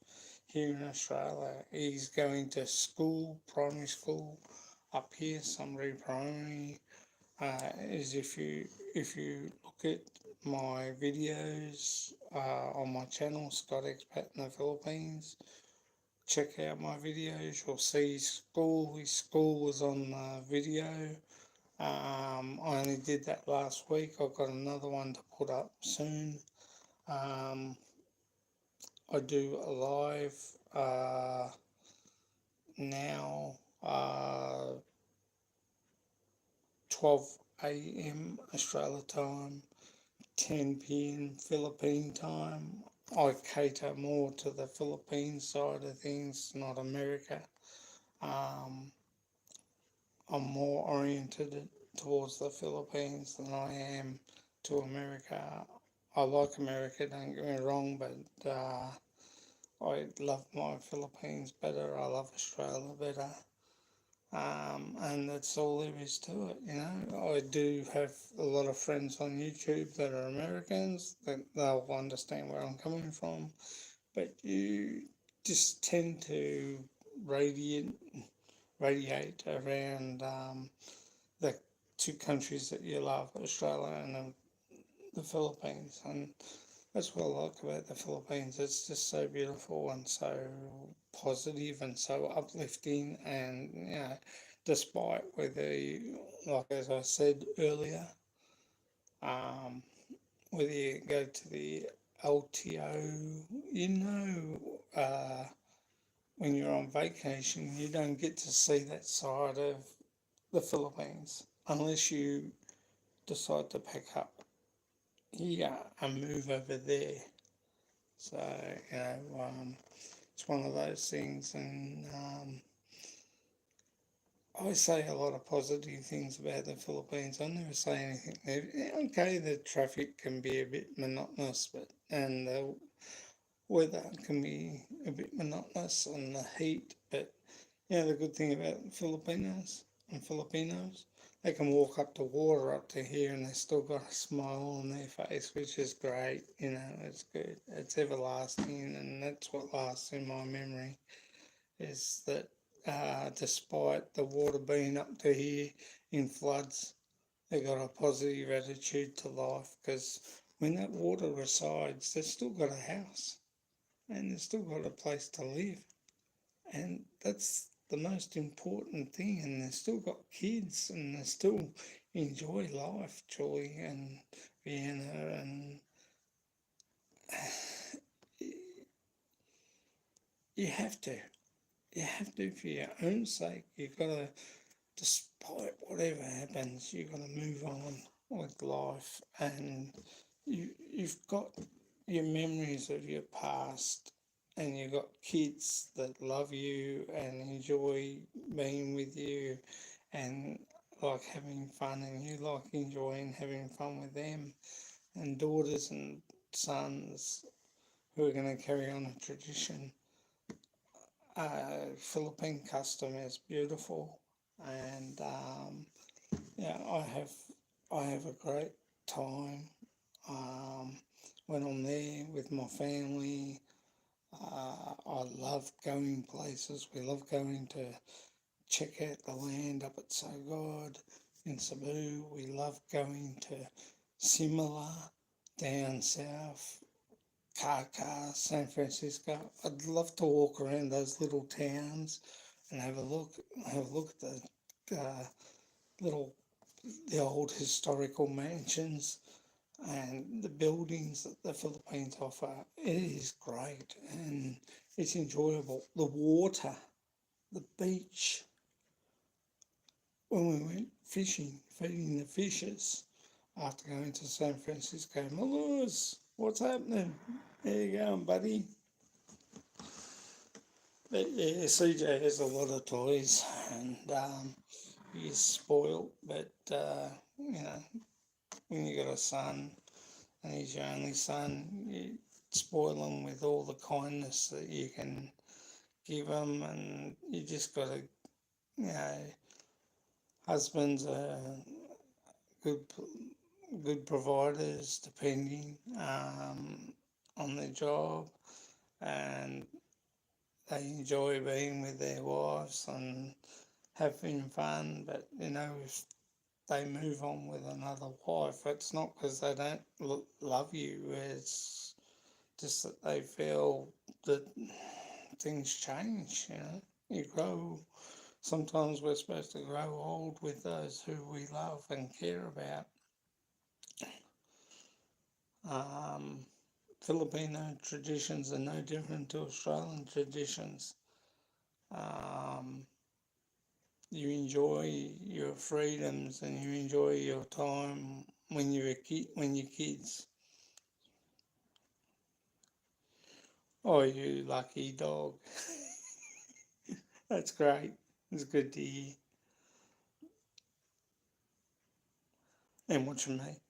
here in Australia. He's going to school, primary school, up here, Sunbury Primary. Is if you look at my videos on my channel, Scott Expat in the Philippines, check out my videos. You'll see his school. His school was on the video. I only did that last week. I've got another one to put up soon. I do a live now, 12 a.m. Australia time, 10 p.m. Philippine time. I cater more to the Philippine side of things, not America. Um, I'm more oriented towards the Philippines than I am to America. I like America, don't get me wrong, but I love my Philippines better. I love Australia better. And that's all there is to it. I do have a lot of friends on YouTube that are Americans, that they'll understand where I'm coming from, but you just tend to radiate, radiate around the two countries that you love, Australia and the Philippines. And that's what I like about the Philippines. It's just so beautiful and so positive and so uplifting. And, despite whether you, like as I said earlier, um, whether you go to the LTO, when you're on vacation, you don't get to see that side of the Philippines unless you decide to pack up here and move over there. So, it's one of those things, and I say a lot of positive things about the Philippines. I never say anything negative. Okay, the traffic can be a bit monotonous, but and weather can be a bit monotonous and the heat, but the good thing about Filipinos, they can walk up to water up to here and they still got a smile on their face, which is great. It's good. It's everlasting, and that's what lasts in my memory. Is that despite the water being up to here in floods, they got a positive attitude to life because when that water resides, they've still got a house and they've still got a place to live. And that's the most important thing. And they've still got kids and they still enjoy life, Julie and Vienna. And you have to. You have to for your own sake. You've got to, despite whatever happens, you've got to move on with life. And you've got your memories of your past, and you've got kids that love you and enjoy being with you and like having fun, and you like enjoying having fun with them, and daughters and sons who are going to carry on a tradition. Philippine custom is beautiful, and I have a great time when I'm there with my family. I love going places. We love going to check out the land up at Sogod in Cebu. We love going to Simila down south, Kaka, San Francisco. I'd love to walk around those little towns and have a look at little the old historical mansions and the buildings that the Philippines offer. It is great and it's enjoyable. The water, the beach, when we went fishing, feeding the fishes after going to San Francisco. Malus, what's happening? There you go, buddy. But yeah, CJ has a lot of toys and he's spoiled, but when you got a son and he's your only son, you spoil him with all the kindness that you can give him, and you just got to, you know, husbands are good, good providers, depending on their job, and they enjoy being with their wives and having fun. But if they move on with another wife, it's not because they don't love you. It's just that they feel that things change. You grow. Sometimes we're supposed to grow old with those who we love and care about. Um, Filipino traditions are no different to Australian traditions. Um, you enjoy your freedoms and you enjoy your time when you're kids. Oh, you lucky dog. That's great. It's good to hear. And watching me.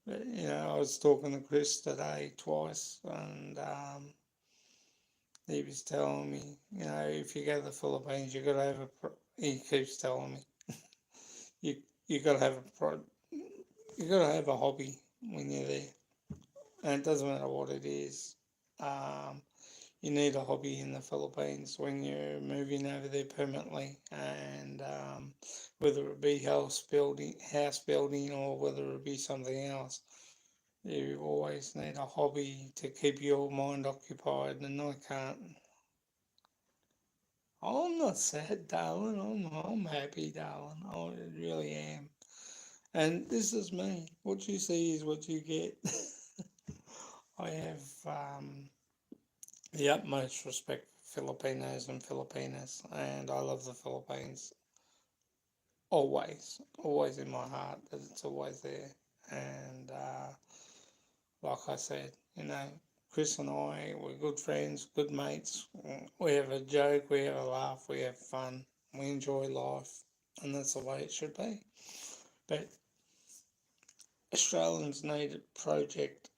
But, I was talking to Chris today twice, and he was telling me, if you go to the Philippines, you got to have he keeps telling me, you you got to have you got to have a hobby when you're there, and it doesn't matter what it is. Um, you need a hobby in the Philippines when you're moving over there permanently, and whether it be house building, or whether it be something else, you always need a hobby to keep your mind occupied, and I can't. I'm not sad, darling. I'm happy, darling. I really am. And this is me. What you see is what you get. I have the utmost respect for Filipinos and Filipinas, and I love the Philippines always, always in my heart. That it's always there. And like I said, Chris and I, we're good friends, good mates. We have a joke, we have a laugh, we have fun, we enjoy life, and that's the way it should be. But Australians need a project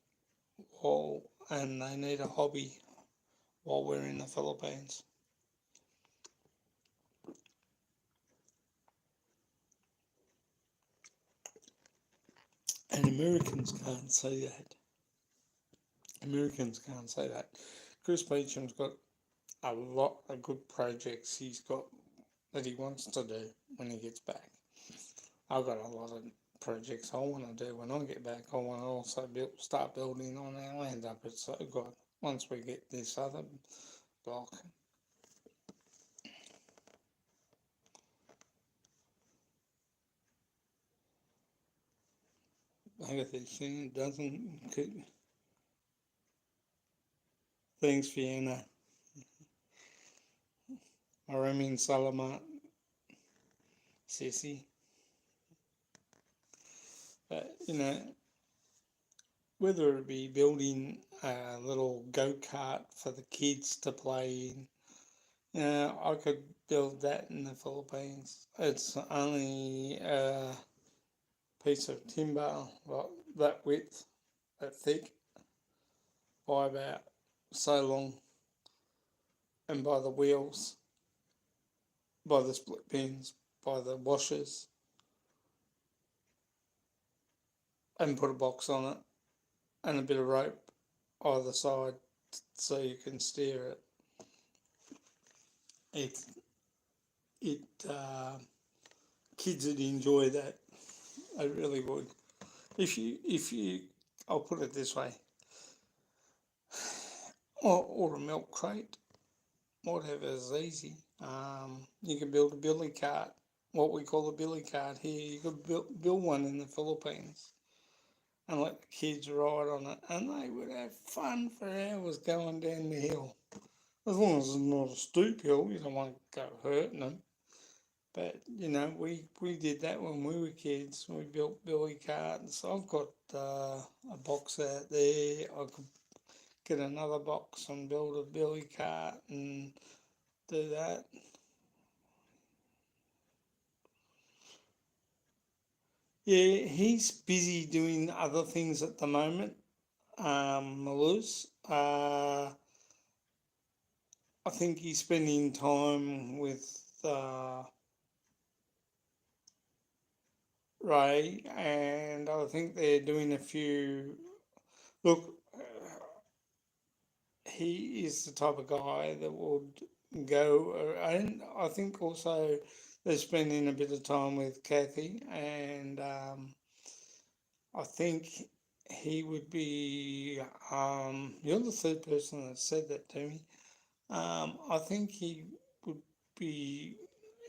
and they need a hobby while we're in the Philippines. And Americans can't say that. Americans can't say that. Chris Beecham's got a lot of good projects he's got that he wants to do when he gets back. I've got a lot of projects I want to do when I get back. I want to also start building on our land up at So God once we get this other block. Agatha thing doesn't. Thanks, Fiona. Aramin Salamat, Sissy. But, whether it be building a little go-kart for the kids to play in, I could build that in the Philippines. It's only a piece of timber, like that width, that thick, by about so long, and by the wheels, by the split pins, by the washers, and put a box on it, and a bit of rope either side so you can steer it. It kids would enjoy that. They really would. If you, I'll put it this way, or a milk crate, whatever is easy. You can build a billy cart, what we call a billy cart here. You could build one in the Philippines and let the kids ride on it, and they would have fun for hours going down the hill. As long as it's not a steep hill, you don't want to go hurting them. But we did that when we were kids. We built billy carts. I've got a box out there. I could get another box and build a billy cart and do that. Yeah, he's busy doing other things at the moment. Maluz. I think he's spending time with Ray, and I think they're doing a few. Look, he is the type of guy that would go, and I think also they're spending a bit of time with Kathy, and I think he would be. You're the third person that said that to me. I think he would be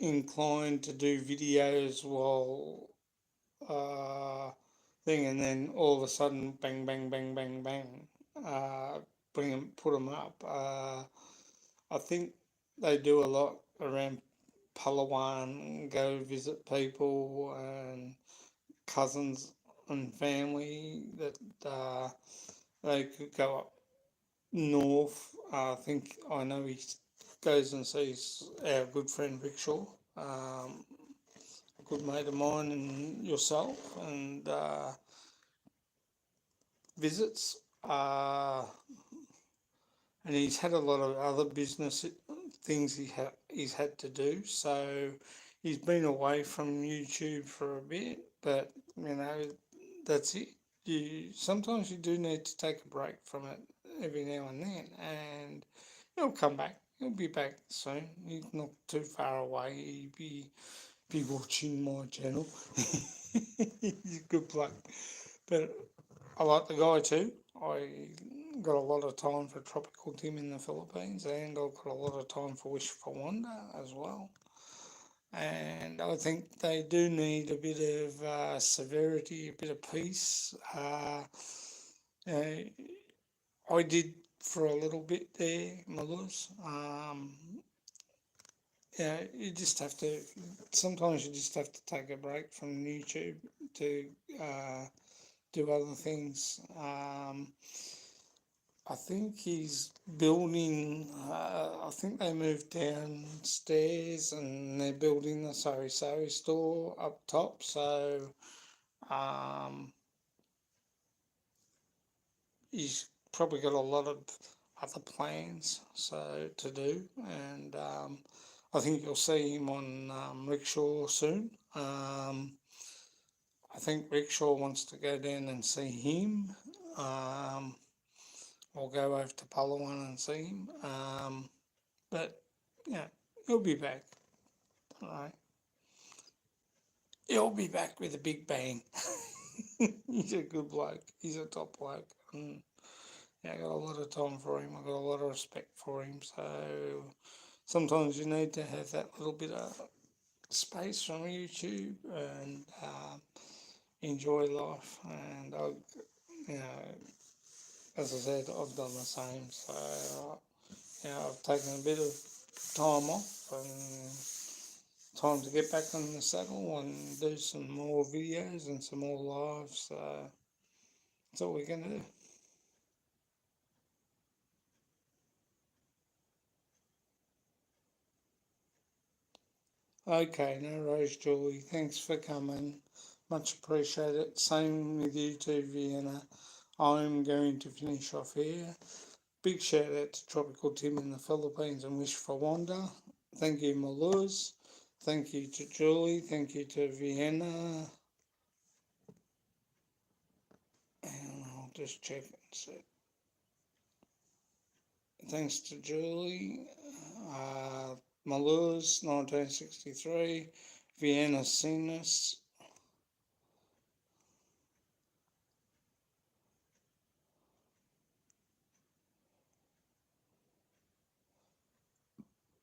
inclined to do videos while thing, and then all of a sudden, bang, bang, bang, bang, bang, bring them, put them up. I think they do a lot around Palawan, go visit people and cousins and family that they could go up north. I think I know he goes and sees our good friend Rickshaw, a good mate of mine and yourself, and visits. And he's had a lot of other business things he's had to do. So he's been away from YouTube for a bit, but that's it. You sometimes you do need to take a break from it every now and then, and he'll come back. He'll be back soon. He's not too far away. He'll be watching my channel. He's a good bloke, but I like the guy too. I got a lot of time for Tropical Tim in the Philippines, and I've got a lot of time for Wish for Wonder as well. And I think they do need a bit of severity, a bit of peace. I did for a little bit there, Maluz. You just have to, sometimes you just have to take a break from YouTube to do other things. I think he's building, I think they moved downstairs and they're building the Sari Sari store up top. So he's probably got a lot of other plans to do, and I think you'll see him on Rickshaw soon. I think Rickshaw wants to go down and see him. Um, or go over to Palawan and see him. But yeah, he'll be back. Right? He'll be back with a big bang. He's a good bloke. He's a top bloke. And yeah, I got a lot of time for him. I got a lot of respect for him. So sometimes you need to have that little bit of space from YouTube and enjoy life. And I, you know, as I said, I've done the same. So I've taken a bit of time off and time to get back on the saddle and do some more videos and some more lives. So that's all we're gonna do. Okay, no worries, Julie. Thanks for coming. Much appreciated. Same with you too, Vienna. I'm going to finish off here. Big shout out to Tropical Tim in the Philippines and Wish for Wanda. Thank you, Maluz. Thank you to Julie. Thank you to Vienna. And I'll just check and see. Thanks to Julie. Maluz, 1963. Vienna Sinus.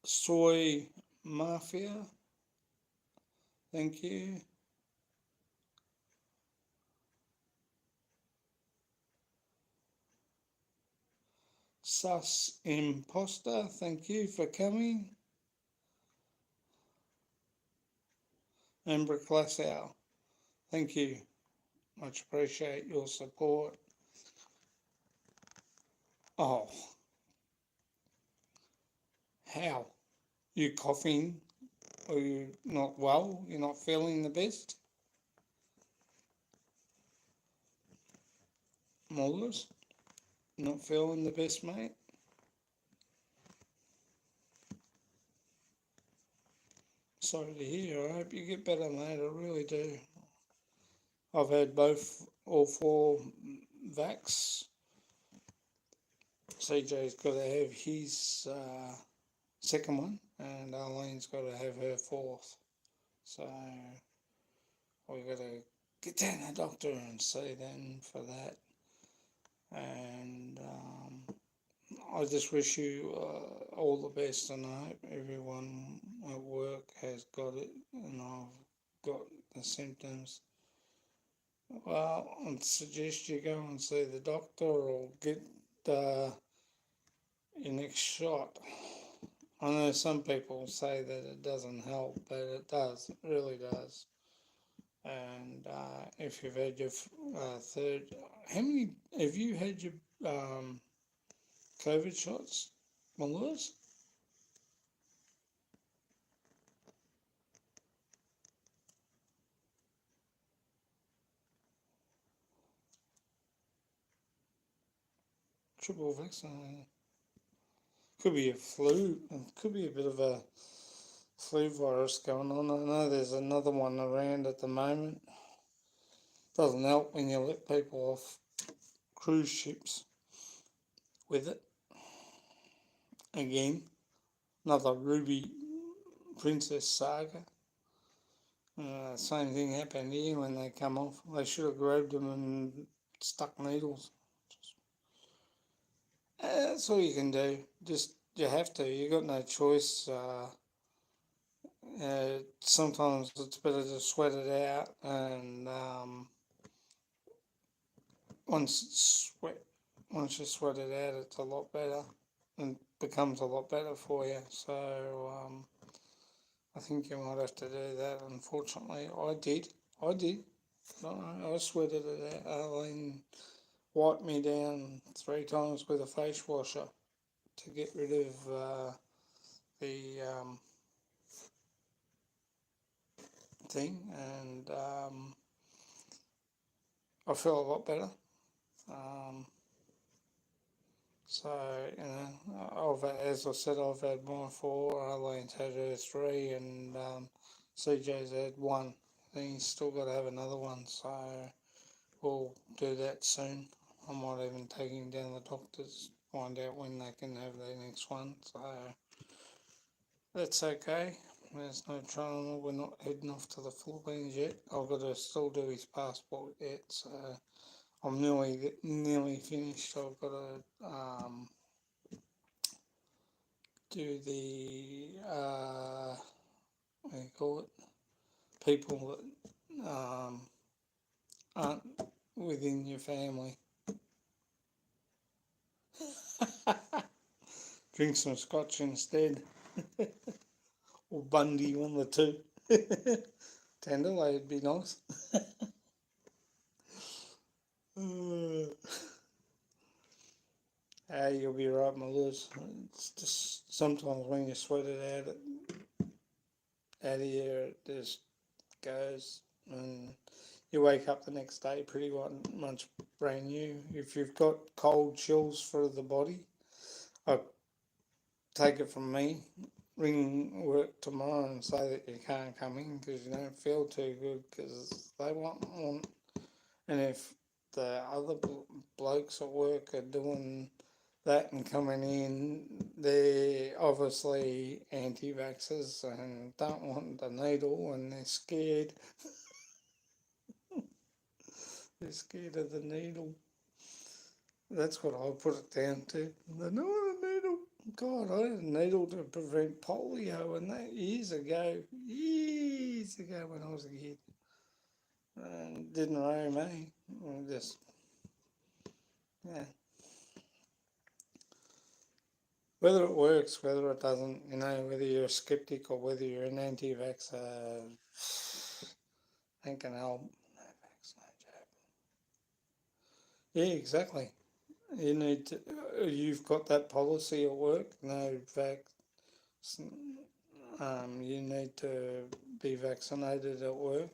Soy Mafia. Thank you. Sus Imposter. Thank you for coming. Amber Clasow. Thank you. Much appreciate your support. Oh, how? You coughing? Are you not well? You're not feeling the best? Mullers? Not feeling the best, mate? Sorry to hear. I hope you get better, mate. I really do. I've had all four vax. CJ's got to have his second one, and Arlene's got to have her fourth. So we've got to get down to the doctor and see them for that. And I just wish you all the best, and I hope everyone at work has got it, and I've got the symptoms. Well, I'd suggest you go and see the doctor or get your next shot. I know some people say that it doesn't help, but it does. It really does. And if you've had your third, how many have you had your COVID shots, Melissa? Triple vaccine. Could be a flu. Could be a bit of a flu virus going on. I know there's another one around at the moment. Doesn't help when you let people off cruise ships with it. Again, another Ruby Princess saga. Same thing happened here when they come off. They should have grabbed them and stuck needles. That's all you can do. Just you have to. You got no choice. Sometimes it's better to sweat it out, and once once you sweat it out, it's a lot better and becomes a lot better for you. So I think you might have to do that. Unfortunately, I did. I did. I sweated it out. Arlene wiped me down 3 times with a face washer to get rid of the thing, and I feel a lot better. Um, So, as I said, I've had my 4, Arlene's had her 3, and CJ's had 1. Then he's still got to have another one, so we'll do that soon. I might even take him down to the doctors, find out when they can have their next one, so that's okay. There's no trouble. We're not heading off to the Philippines yet. I've got to still do his passport yet, so I'm nearly finished. I've got to do the what do you call it? People that aren't within your family. Drink some scotch instead, or Bundy, one of the two. Tenderloin would be nice. You'll be right, my Lewis. It's just sometimes when you sweat it out of here, it just goes, and you wake up the next day pretty much brand new. If you've got cold chills for the body, I take it from me. Ring work tomorrow and say that you can't come in because you don't feel too good, because they want. And if the other blokes at work are doing that and coming in, they're obviously anti-vaxxers and don't want the needle, and they're scared. They're scared of the needle. That's what I put it down to. They don't want a needle. God, I had a needle to prevent polio, and that years ago when I was a kid. And didn't worry me. Just, yeah. Whether it works, whether it doesn't, whether you're a skeptic or whether you're an anti-vaxxer, ain't gonna help. No vax, no jab. Yeah, exactly. You need to. You've got that policy at work. No vax. You need to be vaccinated at work.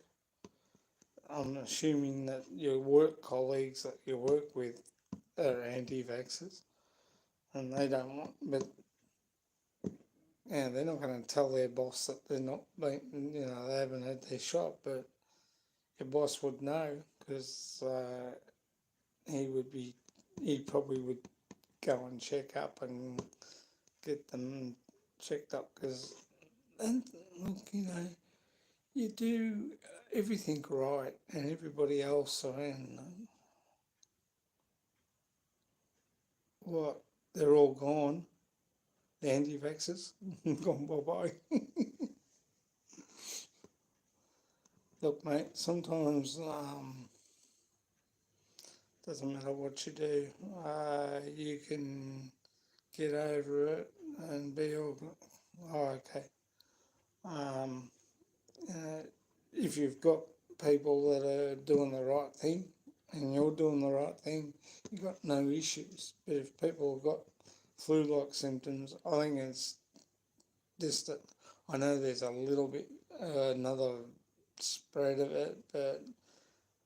I'm assuming that your work colleagues that you work with are anti-vaxxers, and they don't want. But yeah, they're not going to tell their boss that they're not. They haven't had their shot, but your boss would know, because he probably would go and check up and get them checked up, because, and look, you do everything right, and everybody else around them, what, they're all gone, the anti-vaxxers, gone bye-bye. Look, mate, sometimes doesn't matter what you do, you can get over it and be all, oh, okay. Um, uh, if you've got people that are doing the right thing and you're doing the right thing, you've got no issues. But if people have got flu-like symptoms, I think it's just that I know there's a little bit another spread of it, but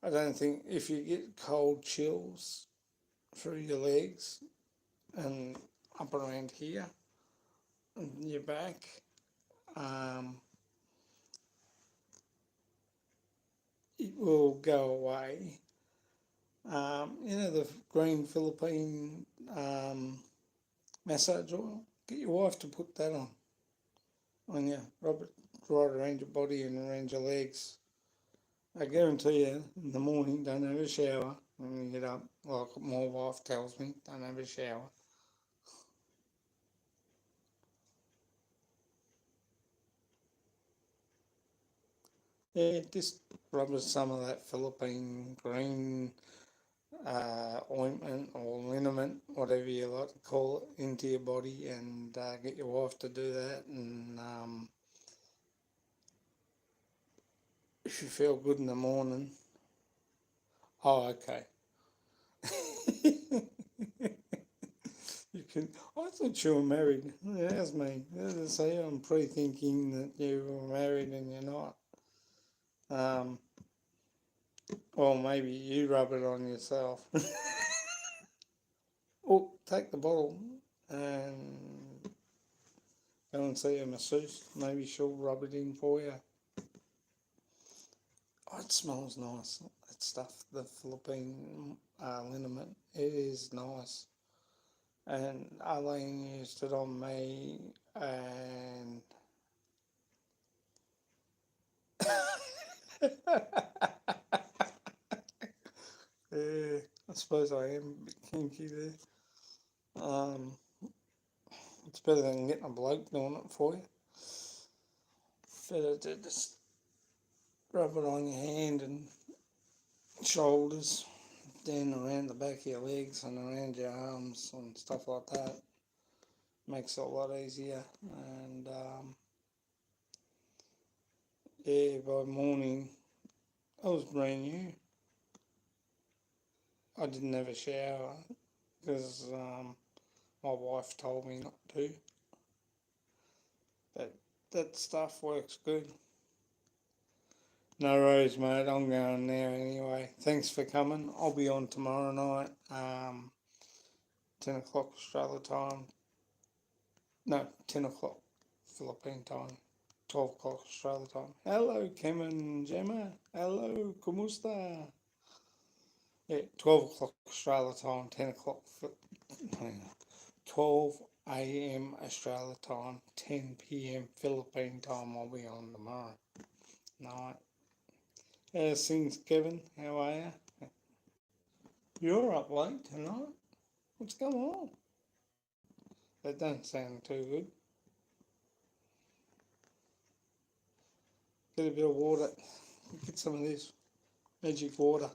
I don't think if you get cold chills through your legs and up around here and your back, um, it will go away. The green Philippine massage oil. Get your wife to put that on you. Rub it right around your body and around your legs. I guarantee you, in the morning, don't have a shower when you get up. Like my wife tells me, don't have a shower. Yeah, just rub some of that Philippine green ointment or liniment, whatever you like to call it, into your body, and get your wife to do that. And if you feel good in the morning, oh, okay. You can. I thought you were married. That's me. As I say, I'm pre-thinking that you were married and you're not. Um, or maybe you rub it on yourself. Or take the bottle and go and see a masseuse. Maybe she'll rub it in for you. Oh, it smells nice. That stuff, the Philippine liniment, it is nice. And Arlene used it on me, and yeah, I suppose I am a bit kinky there. Um, it's better than getting a bloke doing it for you. Better to just rub it on your hand and shoulders, then around the back of your legs and around your arms and stuff like that. Makes it a lot easier. And yeah, by morning, I was brand new. I didn't have a shower because my wife told me not to. But that stuff works good. No worries, mate. I'm going now anyway. Thanks for coming. I'll be on tomorrow night, 10 o'clock Australia time. No, 10 o'clock Philippine time. 12 o'clock Australia time. Hello, Kim and Gemma. Hello, kumusta? Yeah, 12 o'clock Australia time, 10 o'clock, 12 a.m. Australia time, 10 p.m. Philippine time. I'll be on tomorrow night. How's things, Kevin? How are you? You're up late tonight. What's going on? That don't sound too good. Get a bit of water. Get some of this magic water.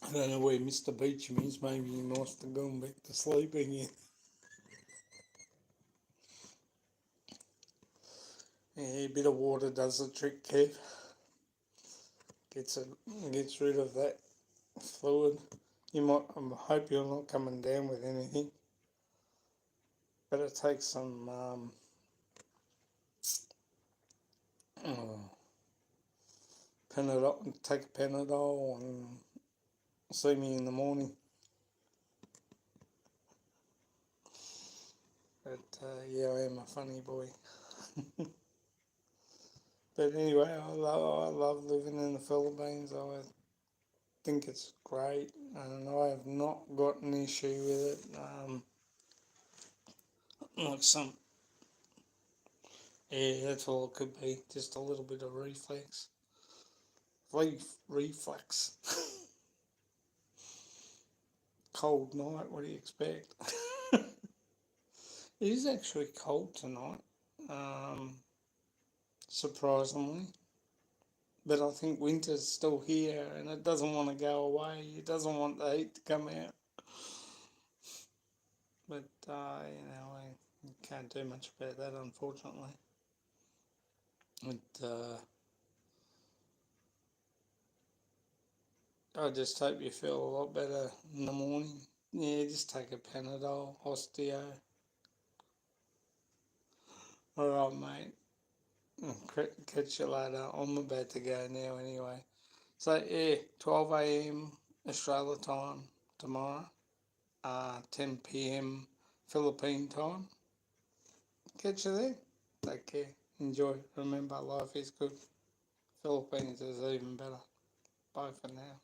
I don't know where Mr. Beecham is. Maybe he must have gone back to sleep again. Yeah, a bit of water does the trick, Kev. Gets rid of that fluid. You might. I hope you're not coming down with anything, but it takes some oh, Panadol. Take a Panadol and see me in the morning. But yeah, I am a funny boy. But anyway, I love living in the Philippines. I think it's great, and I have not got an issue with it. Like some, yeah, that's all it could be. Just a little bit of reflex. Cold night. What do you expect? It is actually cold tonight, um, surprisingly. But I think winter's still here, and it doesn't want to go away. It doesn't want the heat to come out. But I can't do much about that, unfortunately. But I just hope you feel a lot better in the morning. Yeah, just take a Panadol, osteo. All right, mate. Catch you later. I'm about to go now anyway. So yeah, 12 a.m. Australia time tomorrow. 10 p.m. Philippine time. Catch you there. Take care. Enjoy. Remember, life is good. Philippines is even better. Bye for now.